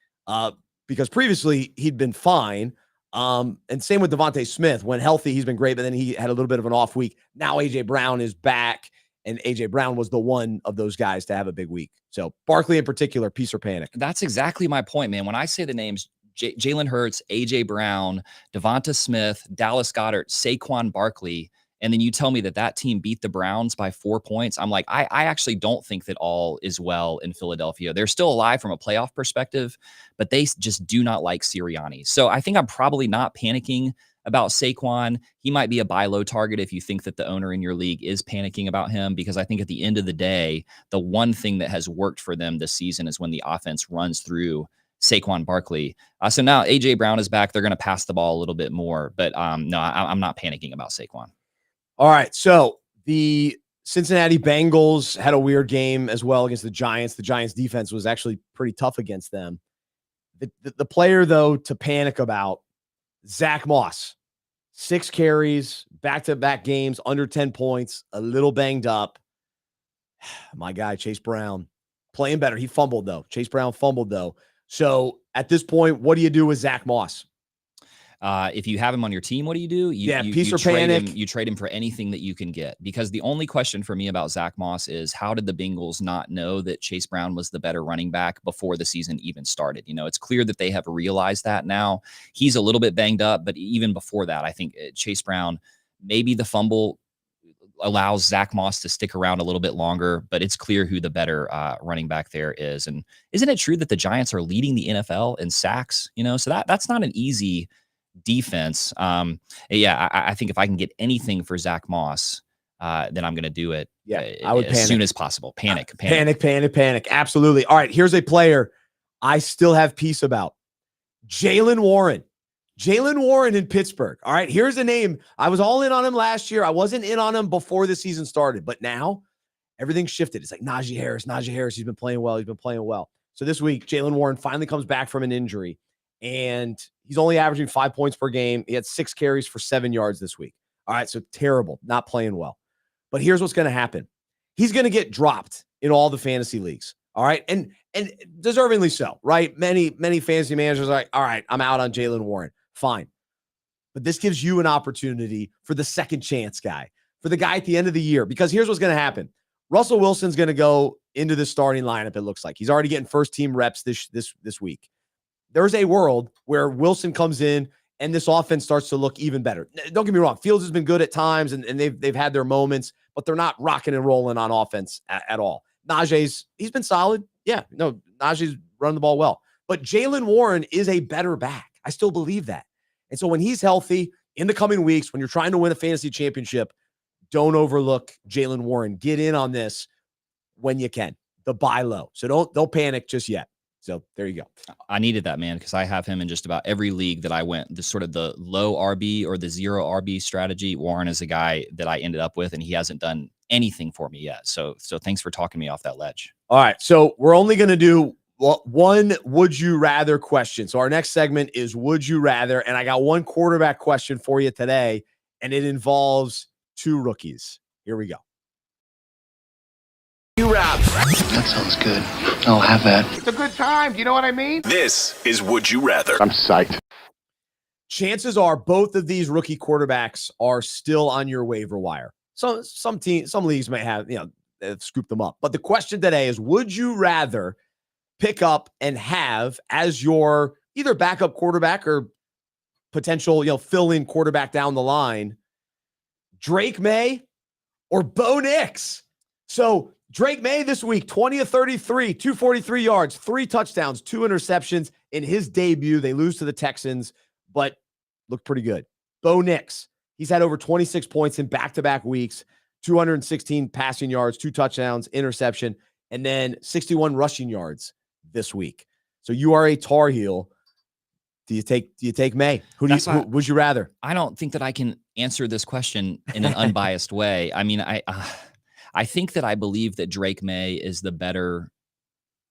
Because previously he'd been fine. And same with Devontae Smith. When healthy, he's been great, but then he had a little bit of an off week. Now A.J. Brown is back, and A.J. Brown was the one of those guys to have a big week. So Barkley in particular, piece or panic. That's exactly my point, man. When I say the names Jalen Hurts, A.J. Brown, Devonta Smith, Dallas Goedert, Saquon Barkley, and then you tell me that team beat the Browns by 4 points, I'm like, I actually don't think that all is well in Philadelphia. They're still alive from a playoff perspective, but they just do not like Sirianni. So I think I'm probably not panicking about Saquon. He might be a buy low target if you think that the owner in your league is panicking about him, because I think at the end of the day, the one thing that has worked for them this season is when the offense runs through Saquon Barkley. So now A.J. Brown is back. They're going to pass the ball a little bit more, but no, I'm not panicking about Saquon. All right, so the Cincinnati Bengals had a weird game as well against the Giants. The Giants defense was actually pretty tough against them. The player, though, to panic about, Zach Moss. 6 carries, back-to-back games, under 10 points, a little banged up. My guy, Chase Brown, playing better. He fumbled, though. Chase Brown fumbled, though. So at this point, what do you do with Zach Moss? If you have him on your team, what do? Peace or trade panic. him. You trade him for anything that you can get, because the only question for me about Zach Moss is, how did the Bengals not know that Chase Brown was the better running back before the season even started? It's clear that they have realized that now. He's a little bit banged up, but even before that, I think Chase Brown, maybe the fumble allows Zach Moss to stick around a little bit longer, but it's clear who the better running back there is. And isn't it true that the Giants are leading the NFL in sacks? So that's not an easy defense. I think if I can get anything for Zach Moss, then I'm going to do it. I would as soon as possible. Panic. Absolutely. All right, here's a player I still have peace about. Jaylen Warren in Pittsburgh. All right, here's a name. I was all in on him last year. I wasn't in on him before the season started, but now everything's shifted. It's like Najee Harris, he's been playing well. So this week, Jaylen Warren finally comes back from an injury, and he's only averaging 5 points per game. He had 6 carries for 7 yards this week. All right, so terrible, not playing well. But here's what's going to happen. He's going to get dropped in all the fantasy leagues. All right, and deservingly so, right? Many fantasy managers are like, all right, I'm out on Jaylen Warren. Fine. But this gives you an opportunity for the second chance guy, for the guy at the end of the year, because here's what's going to happen. Russell Wilson's going to go into the starting lineup, it looks like. He's already getting first team reps this week. There's a world where Wilson comes in and this offense starts to look even better. Don't get me wrong. Fields has been good at times, and they've had their moments, but they're not rocking and rolling on offense at all. Najee's, he's been solid. Yeah, no, Najee's run the ball well. But Jaylen Warren is a better back. I still believe that. And so when he's healthy in the coming weeks, when you're trying to win a fantasy championship, don't overlook Jaylen Warren. Get in on this when you can. The buy low. So don't panic just yet. So there you go. I needed that, man, because I have him in just about every league that I went. The sort of the low RB or the zero RB strategy. Warren is a guy that I ended up with, and he hasn't done anything for me yet. So thanks for talking me off that ledge. All right. So we're only going to do one would you rather question. So our next segment is would you rather, and I got one quarterback question for you today, and it involves 2 rookies. Here we go. That sounds good. I'll have that. It's a good time. Do you know what I mean? This is Would You Rather. I'm psyched. Chances are both of these rookie quarterbacks are still on your waiver wire. So some leagues may have, they've scooped them up. But the question today is, would you rather pick up and have as your either backup quarterback or potential, fill-in quarterback down the line, Drake May or Bo Nix? So Drake May this week, 20 of 33, 243 yards, 3 touchdowns, 2 interceptions in his debut. They lose to the Texans, but looked pretty good. Bo Nix, he's had over 26 points in back-to-back weeks, 216 passing yards, 2 touchdowns, interception, and then 61 rushing yards this week. So you are a Tar Heel. Do you take May? Who would you rather? I don't think that I can answer this question in an unbiased way. I mean, I think that I believe that Drake May is the better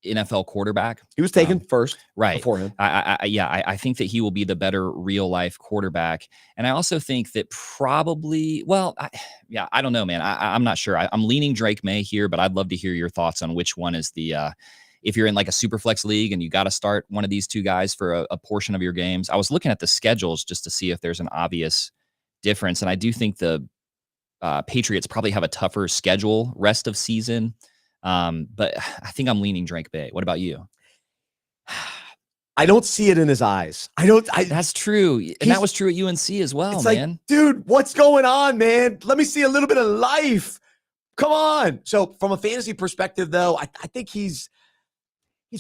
NFL quarterback. He was taken first, right before him. I think that he will be the better real life quarterback. And I also think that probably, I don't know, man. I'm not sure. I'm leaning Drake May here, but I'd love to hear your thoughts on which one is the, if you're in like a super flex league and you got to start one of these 2 guys for a portion of your games. I was looking at the schedules just to see if there's an obvious difference. And I do think the Patriots probably have a tougher schedule rest of season. But I think I'm leaning Drake May. What about you? I don't see it in his eyes. That's true. And that was true at UNC as well, it's man. Like, dude, what's going on, man? Let me see a little bit of life. Come on. So from a fantasy perspective, though, I think he's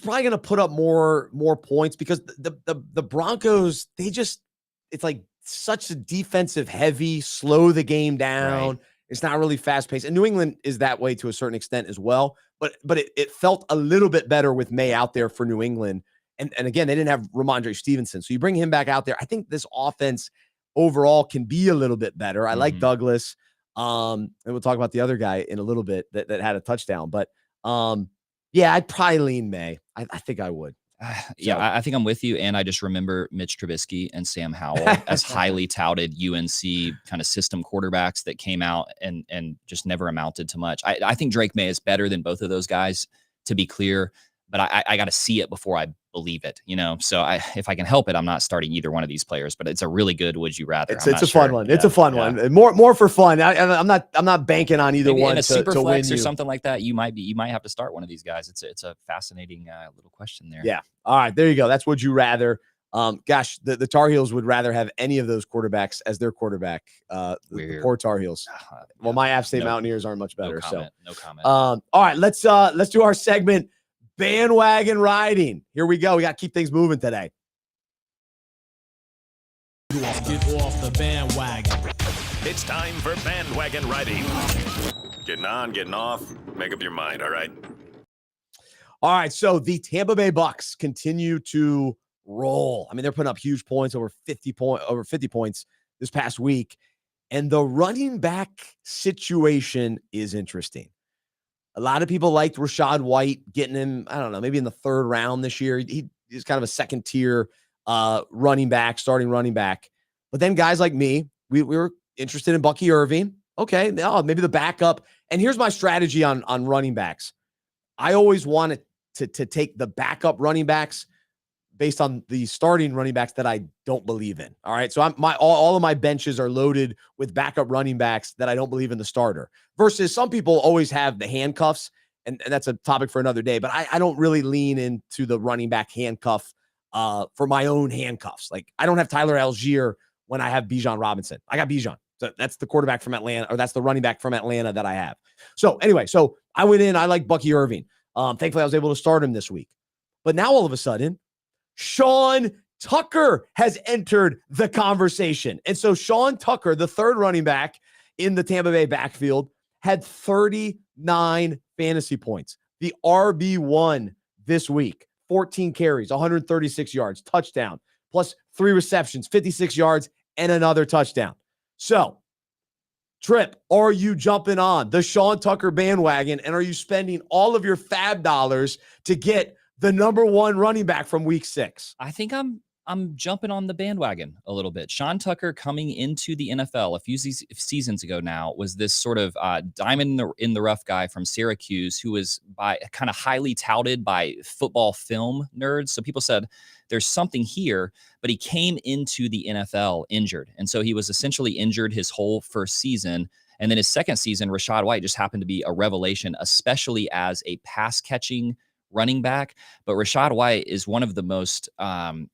probably going to put up more points because the Broncos, it's like such a defensive heavy, slow the game down. Right. It's not really fast paced. And New England is that way to a certain extent as well. But it felt a little bit better with May out there for New England. And again, they didn't have Ramondre Stevenson. So you bring him back out there. I think this offense overall can be a little bit better. I like Douglas. And we'll talk about the other guy in a little bit that had a touchdown. But I'd probably lean May. I think I would. I think I'm with you. And I just remember Mitch Trubisky and Sam Howell as highly touted UNC kind of system quarterbacks that came out and just never amounted to much. I think Drake May is better than both of those guys, to be clear, but I got to see it before I believe it, So if I can help it, I'm not starting either one of these players, but it's a really good would you rather. It's a fun one. It's a fun one. More for fun. I'm not banking on either one in a super to flex win or something like that. You might have to start one of these guys. It's a fascinating little question there. Yeah. All right, there you go. That's would you rather. Gosh, the Tar Heels would rather have any of those quarterbacks as their quarterback. The poor Tar Heels. Well, my App State Mountaineers aren't much better. No comment. All right, let's do our segment, bandwagon riding. Here we go. We got to keep things moving today. Get off the bandwagon. It's time for bandwagon riding. Getting on, getting off. Make up your mind, all right? All right, so the Tampa Bay Bucks continue to roll. I mean, they're putting up huge points, over 50 points this past week. And the running back situation is interesting. A lot of people liked Rachaad White, getting him, I don't know, maybe in the third round this year. He's kind of a second tier running back, starting running back. But then guys like me, we were interested in Bucky Irving. Okay, maybe the backup. And here's my strategy on running backs. I always wanted to take the backup running backs based on the starting running backs that I don't believe in. All right. So all of my benches are loaded with backup running backs that I don't believe in the starter, versus some people always have the handcuffs. And that's a topic for another day, but I don't really lean into the running back handcuff for my own handcuffs. Like, I don't have Tyler Algier when I have Bijan Robinson. I got Bijan. So that's the quarterback from Atlanta, or that's the running back from Atlanta that I have. So anyway, so I went in, I like Bucky Irving. Thankfully I was able to start him this week, but now all of a sudden, Sean Tucker has entered the conversation. And so Sean Tucker, the third running back in the Tampa Bay backfield, had 39 fantasy points. The RB1 this week, 14 carries, 136 yards, touchdown, plus 3 receptions, 56 yards, and another touchdown. So, Trip, are you jumping on the Sean Tucker bandwagon, and are you spending all of your fab dollars to get the number one running back from week 6? I think I'm jumping on the bandwagon a little bit. Sean Tucker, coming into the NFL a few seasons ago now, was this sort of diamond in the rough guy from Syracuse who was kind of highly touted by football film nerds. So people said there's something here, but he came into the NFL injured. And so he was essentially injured his whole first season. And then his second season, Rachaad White just happened to be a revelation, especially as a pass catching running back. But Rachaad White is one of the most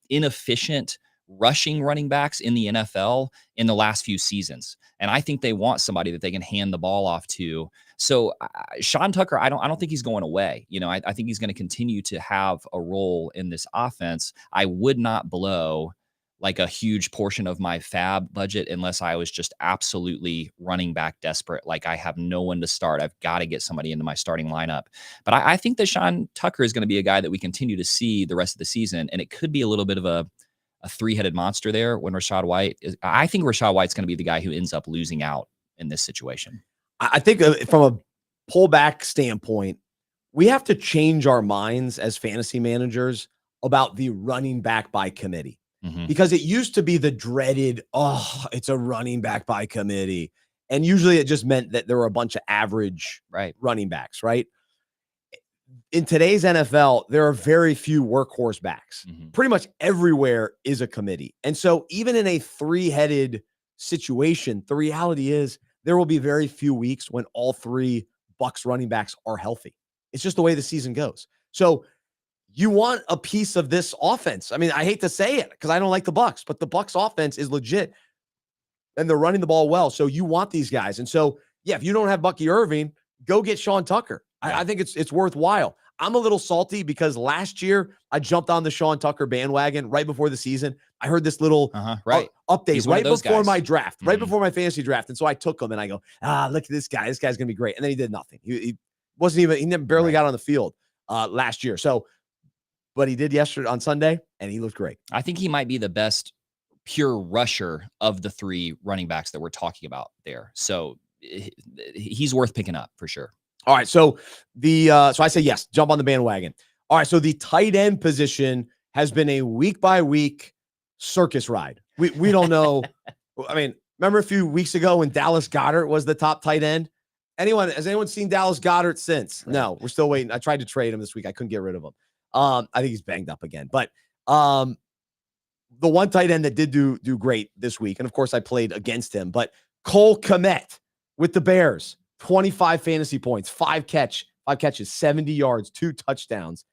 inefficient rushing running backs in the NFL in the last few seasons. And I think they want somebody that they can hand the ball off to. So Sean Tucker, I don't think he's going away. I think he's going to continue to have a role in this offense. I would not blow like a huge portion of my fab budget unless I was just absolutely running back desperate. Like, I have no one to start. I've got to get somebody into my starting lineup. But I think that Sean Tucker is going to be a guy that we continue to see the rest of the season. And it could be a little bit of a three-headed monster there when Rachaad White is. I think Rachaad White's going to be the guy who ends up losing out in this situation. I think from a pullback standpoint, we have to change our minds as fantasy managers about the running back by committee. Because it used to be the dreaded, it's a running back by committee. And usually it just meant that there were a bunch of average running backs, right? In today's NFL, there are very few workhorse backs. Pretty much everywhere is a committee. And so even in a three-headed situation, the reality is there will be very few weeks when all 3 Bucs running backs are healthy. It's just the way the season goes. So you want a piece of this offense. I mean, I hate to say it because I don't like the Bucs, but the Bucs offense is legit and they're running the ball well. So you want these guys. And so, yeah, if you don't have Bucky Irving, go get Sean Tucker. I think it's worthwhile. I'm a little salty because last year I jumped on the Sean Tucker bandwagon right before the season. I heard this little update right before my draft, right before my fantasy draft. And so I took him and I go, look at this guy. This guy's going to be great. And then he did nothing. He wasn't even, he barely got on the field last year. So, but he did yesterday on Sunday, and he looked great. I think he might be the best pure rusher of the 3 running backs that we're talking about there. So he's worth picking up for sure. All right. So so I say yes, jump on the bandwagon. All right. So the tight end position has been a week by week circus ride. We don't know. I mean, remember a few weeks ago when Dallas Goedert was the top tight end? Has anyone seen Dallas Goedert since? Right. No, we're still waiting. I tried to trade him this week. I couldn't get rid of him. I think he's banged up again. But the one tight end that did do great this week, and of course I played against him, but Cole Kmet with the Bears, 25 fantasy points, 5 catches, 70 yards, 2 touchdowns.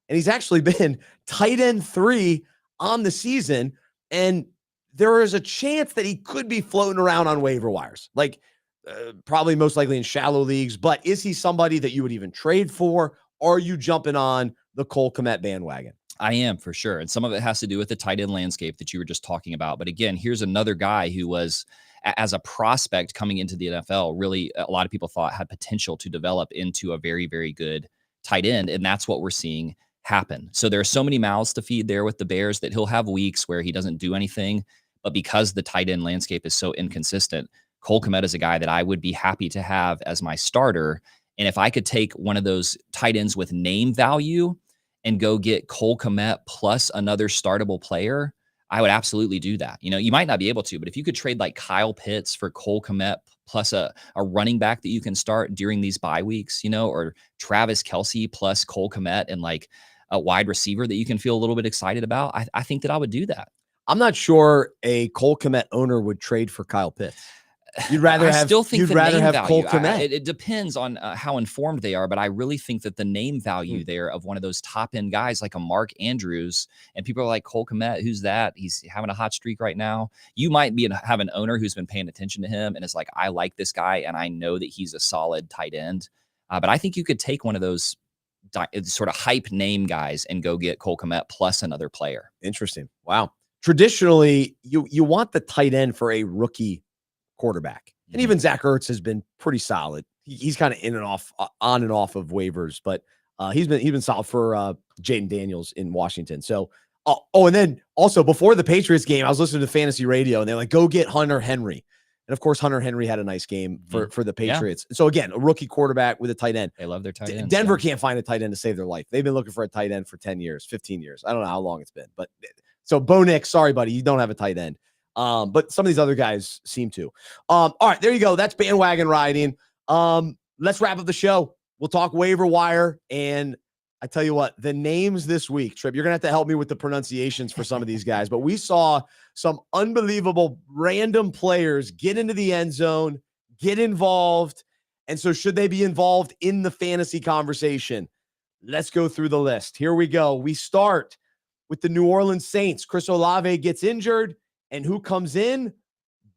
And he's actually been tight end 3 on the season. And there is a chance that he could be floating around on waiver wires, like probably most likely in shallow leagues. But is he somebody that you would even trade for? Or are you jumping on the Cole Kmet bandwagon? I am, for sure. And some of it has to do with the tight end landscape that you were just talking about. But again, here's another guy who was, as a prospect coming into the NFL, really a lot of people thought had potential to develop into a very, very good tight end. And that's what we're seeing happen. So there are so many mouths to feed there with the Bears that he'll have weeks where he doesn't do anything. But because the tight end landscape is so inconsistent, Cole Kmet is a guy that I would be happy to have as my starter. And if I could take one of those tight ends with name value and go get Cole Kmet plus another startable player, I would absolutely do that. You know, you might not be able to, but if you could trade like Kyle Pitts for Cole Kmet plus a running back that you can start during these bye weeks, you know, or Travis Kelce plus Cole Kmet and like a wide receiver that you can feel a little bit excited about, I think that I would do that. I'm not sure a Cole Kmet owner would trade for Kyle Pitts. You'd rather I have, still think you'd the rather name have value, Cole Kmet. It depends on how informed they are, but I really think that the name value there of one of those top end guys like a Mark Andrews, and people are like, Cole Kmet, who's that? He's having a hot streak right now. You might have an owner who's been paying attention to him and is like, I like this guy and I know that he's a solid tight end. But I think you could take one of those sort of hype name guys and go get Cole Kmet plus another player. Interesting. Wow. Traditionally, you want the tight end for a rookie quarterback. And even Zach Ertz has been pretty solid. He's kind of on and off of waivers, but he's been solid for Jaden Daniels in Washington. So, and then also before the Patriots game, I was listening to fantasy radio and they're like, go get Hunter Henry. And of course, Hunter Henry had a nice game for the Patriots. Yeah. So again, a rookie quarterback with a tight end. They love their tight ends. Denver can't find a tight end to save their life. They've been looking for a tight end for 10 years, 15 years. I don't know how long it's been, but so Bo Nix, sorry, buddy, you don't have a tight end. But some of these other guys seem to. All right, there you go. That's bandwagon riding. Let's wrap up the show. We'll talk waiver wire. And I tell you what, the names this week, Trip, you're going to have to help me with the pronunciations for some of these guys. But we saw some unbelievable random players get into the end zone, get involved. And so should they be involved in the fantasy conversation? Let's go through the list. Here we go. We start with the New Orleans Saints. Chris Olave gets injured. And who comes in?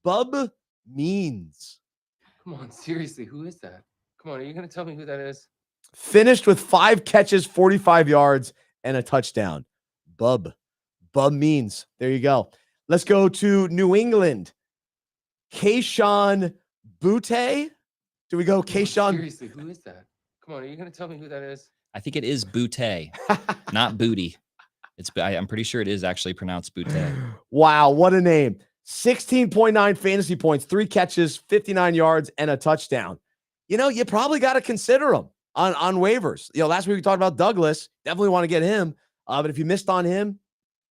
Bub Means. Come on, seriously, who is that? Come on, are you going to tell me who that is? Finished with 5 catches, 45 yards, and a touchdown. Bub Means. There you go. Let's go to New England. Kayshon Boutte. Do we go Kayshon? Seriously, who is that? Come on, are you going to tell me who that is? I think it is Boutte, not Booty. I'm pretty sure it is actually pronounced Boutte. Wow, what a name. 16.9 fantasy points, 3 catches, 59 yards, and a touchdown. You know, you probably got to consider him on waivers. You know, last week we talked about Douglas. Definitely want to get him. But if you missed on him,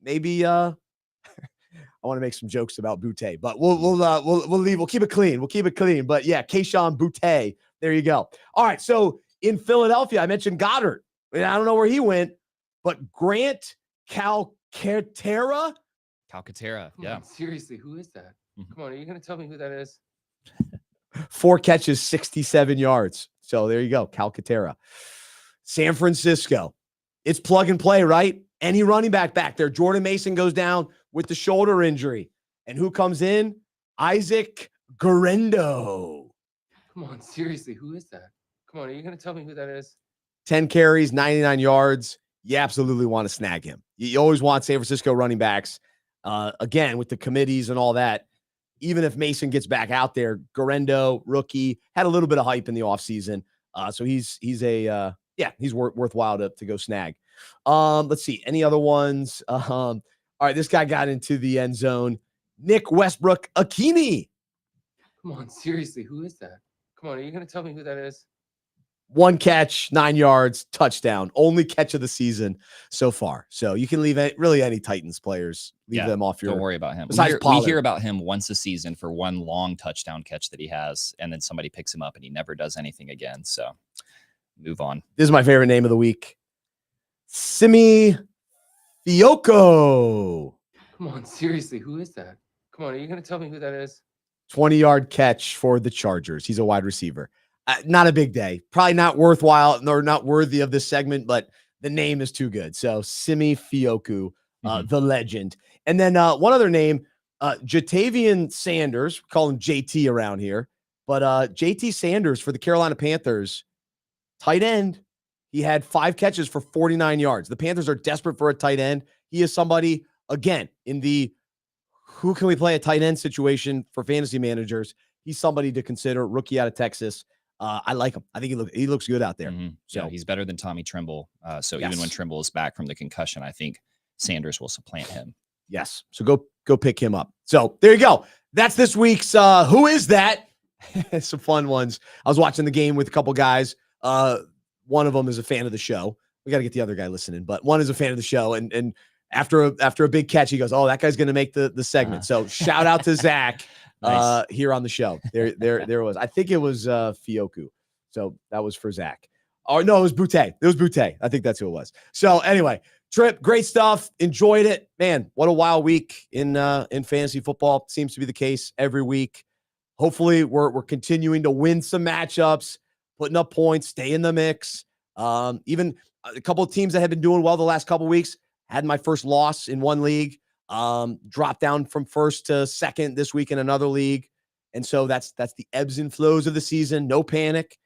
maybe I want to make some jokes about Boutte, but we'll keep it clean. We'll keep it clean. But yeah, Kayshon Boutte. There you go. All right. So in Philadelphia, I mentioned Goddard. I don't know where he went, but Grant Calcaterra. Yeah. Seriously, who is that? Come on, are you going to tell me who that is? 4 catches, 67 yards. So there you go, Calcaterra. San Francisco. It's plug and play, right? Any running back there. Jordan Mason goes down with the shoulder injury. And who comes in? Isaac Guerendo. Come on, seriously, who is that? Come on, are you going to tell me who that is? 10 carries, 99 yards. You absolutely want to snag him. You always want San Francisco running backs. Again, with the committees and all that, even if Mason gets back out there, Guerendo, rookie, had a little bit of hype in the offseason. So he's worthwhile to go snag. Let's see. Any other ones? All right, this guy got into the end zone. Nick Westbrook-Akini. Come on, seriously, who is that? Come on, are you going to tell me who that is? 1 catch, 9 yards, touchdown. Only catch of the season so far. So you can leave really any Titans players. Leave them off your. Don't worry about him. We hear about him once a season for one long touchdown catch that he has, and then somebody picks him up and he never does anything again. So move on. This is my favorite name of the week. Simi Fioco. Come on, seriously, who is that? Come on, are you going to tell me who that is? 20-yard catch for the Chargers. He's a wide receiver. Not a big day. Probably not worthwhile or not worthy of this segment, but the name is too good. So Simi Fioco, the legend. And then one other name, Jatavian Sanders. We call him JT around here. But JT Sanders for the Carolina Panthers, tight end. He had 5 catches for 49 yards. The Panthers are desperate for a tight end. He is somebody, again, in the who can we play a tight end situation for fantasy managers. He's somebody to consider, rookie out of Texas. I like him. I think he looks good out there. So he's better than Tommy Tremble. So even when Tremble is back from the concussion, I think Sanders will supplant him. Yes. So go pick him up. So there you go. That's this week's Who Is That? Some fun ones. I was watching the game with a couple guys. One of them is a fan of the show. We got to get the other guy listening, but one is a fan of the show. And after a big catch, he goes, "Oh, that guy's going to make the segment." So shout out to Zach nice. Here on the show. There was. I think it was Fioco. So that was for Zach. Oh no, it was Boutte. It was Boutte. I think that's who it was. So anyway, Trip, great stuff. Enjoyed it, man. What a wild week in fantasy football. Seems to be the case every week. Hopefully, we're continuing to win some matchups, putting up points, stay in the mix. Even a couple of teams that have been doing well the last couple of weeks. Had my first loss in one league, dropped down from first to second this week in another league. And so that's the ebbs and flows of the season. No panic.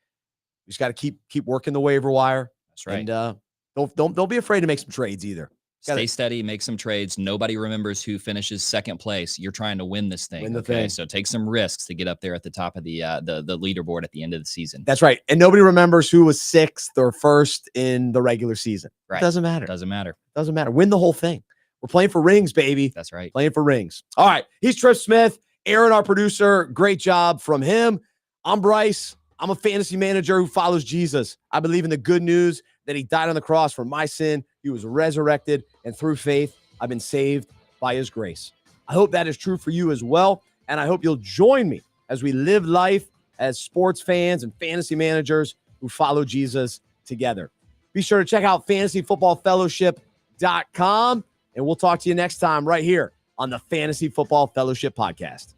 You just got to keep working the waiver wire. That's right. And don't be afraid to make some trades either. Stay steady, make some trades. Nobody remembers who finishes second place. You're trying to win this thing. Win the thing. So take some risks to get up there at the top of the leaderboard at the end of the season. That's right. And nobody remembers who was 6th or 1st in the regular season. Right. It doesn't matter. Doesn't matter. Doesn't matter. Win the whole thing. We're playing for rings, baby. That's right. Playing for rings. All right. He's Trip Smith. Aaron, our producer. Great job from him. I'm Bryce. I'm a fantasy manager who follows Jesus. I believe in the good news that he died on the cross for my sin. He was resurrected, and through faith, I've been saved by his grace. I hope that is true for you as well, and I hope you'll join me as we live life as sports fans and fantasy managers who follow Jesus together. Be sure to check out fantasyfootballfellowship.com, and we'll talk to you next time right here on the Fantasy Football Fellowship Podcast.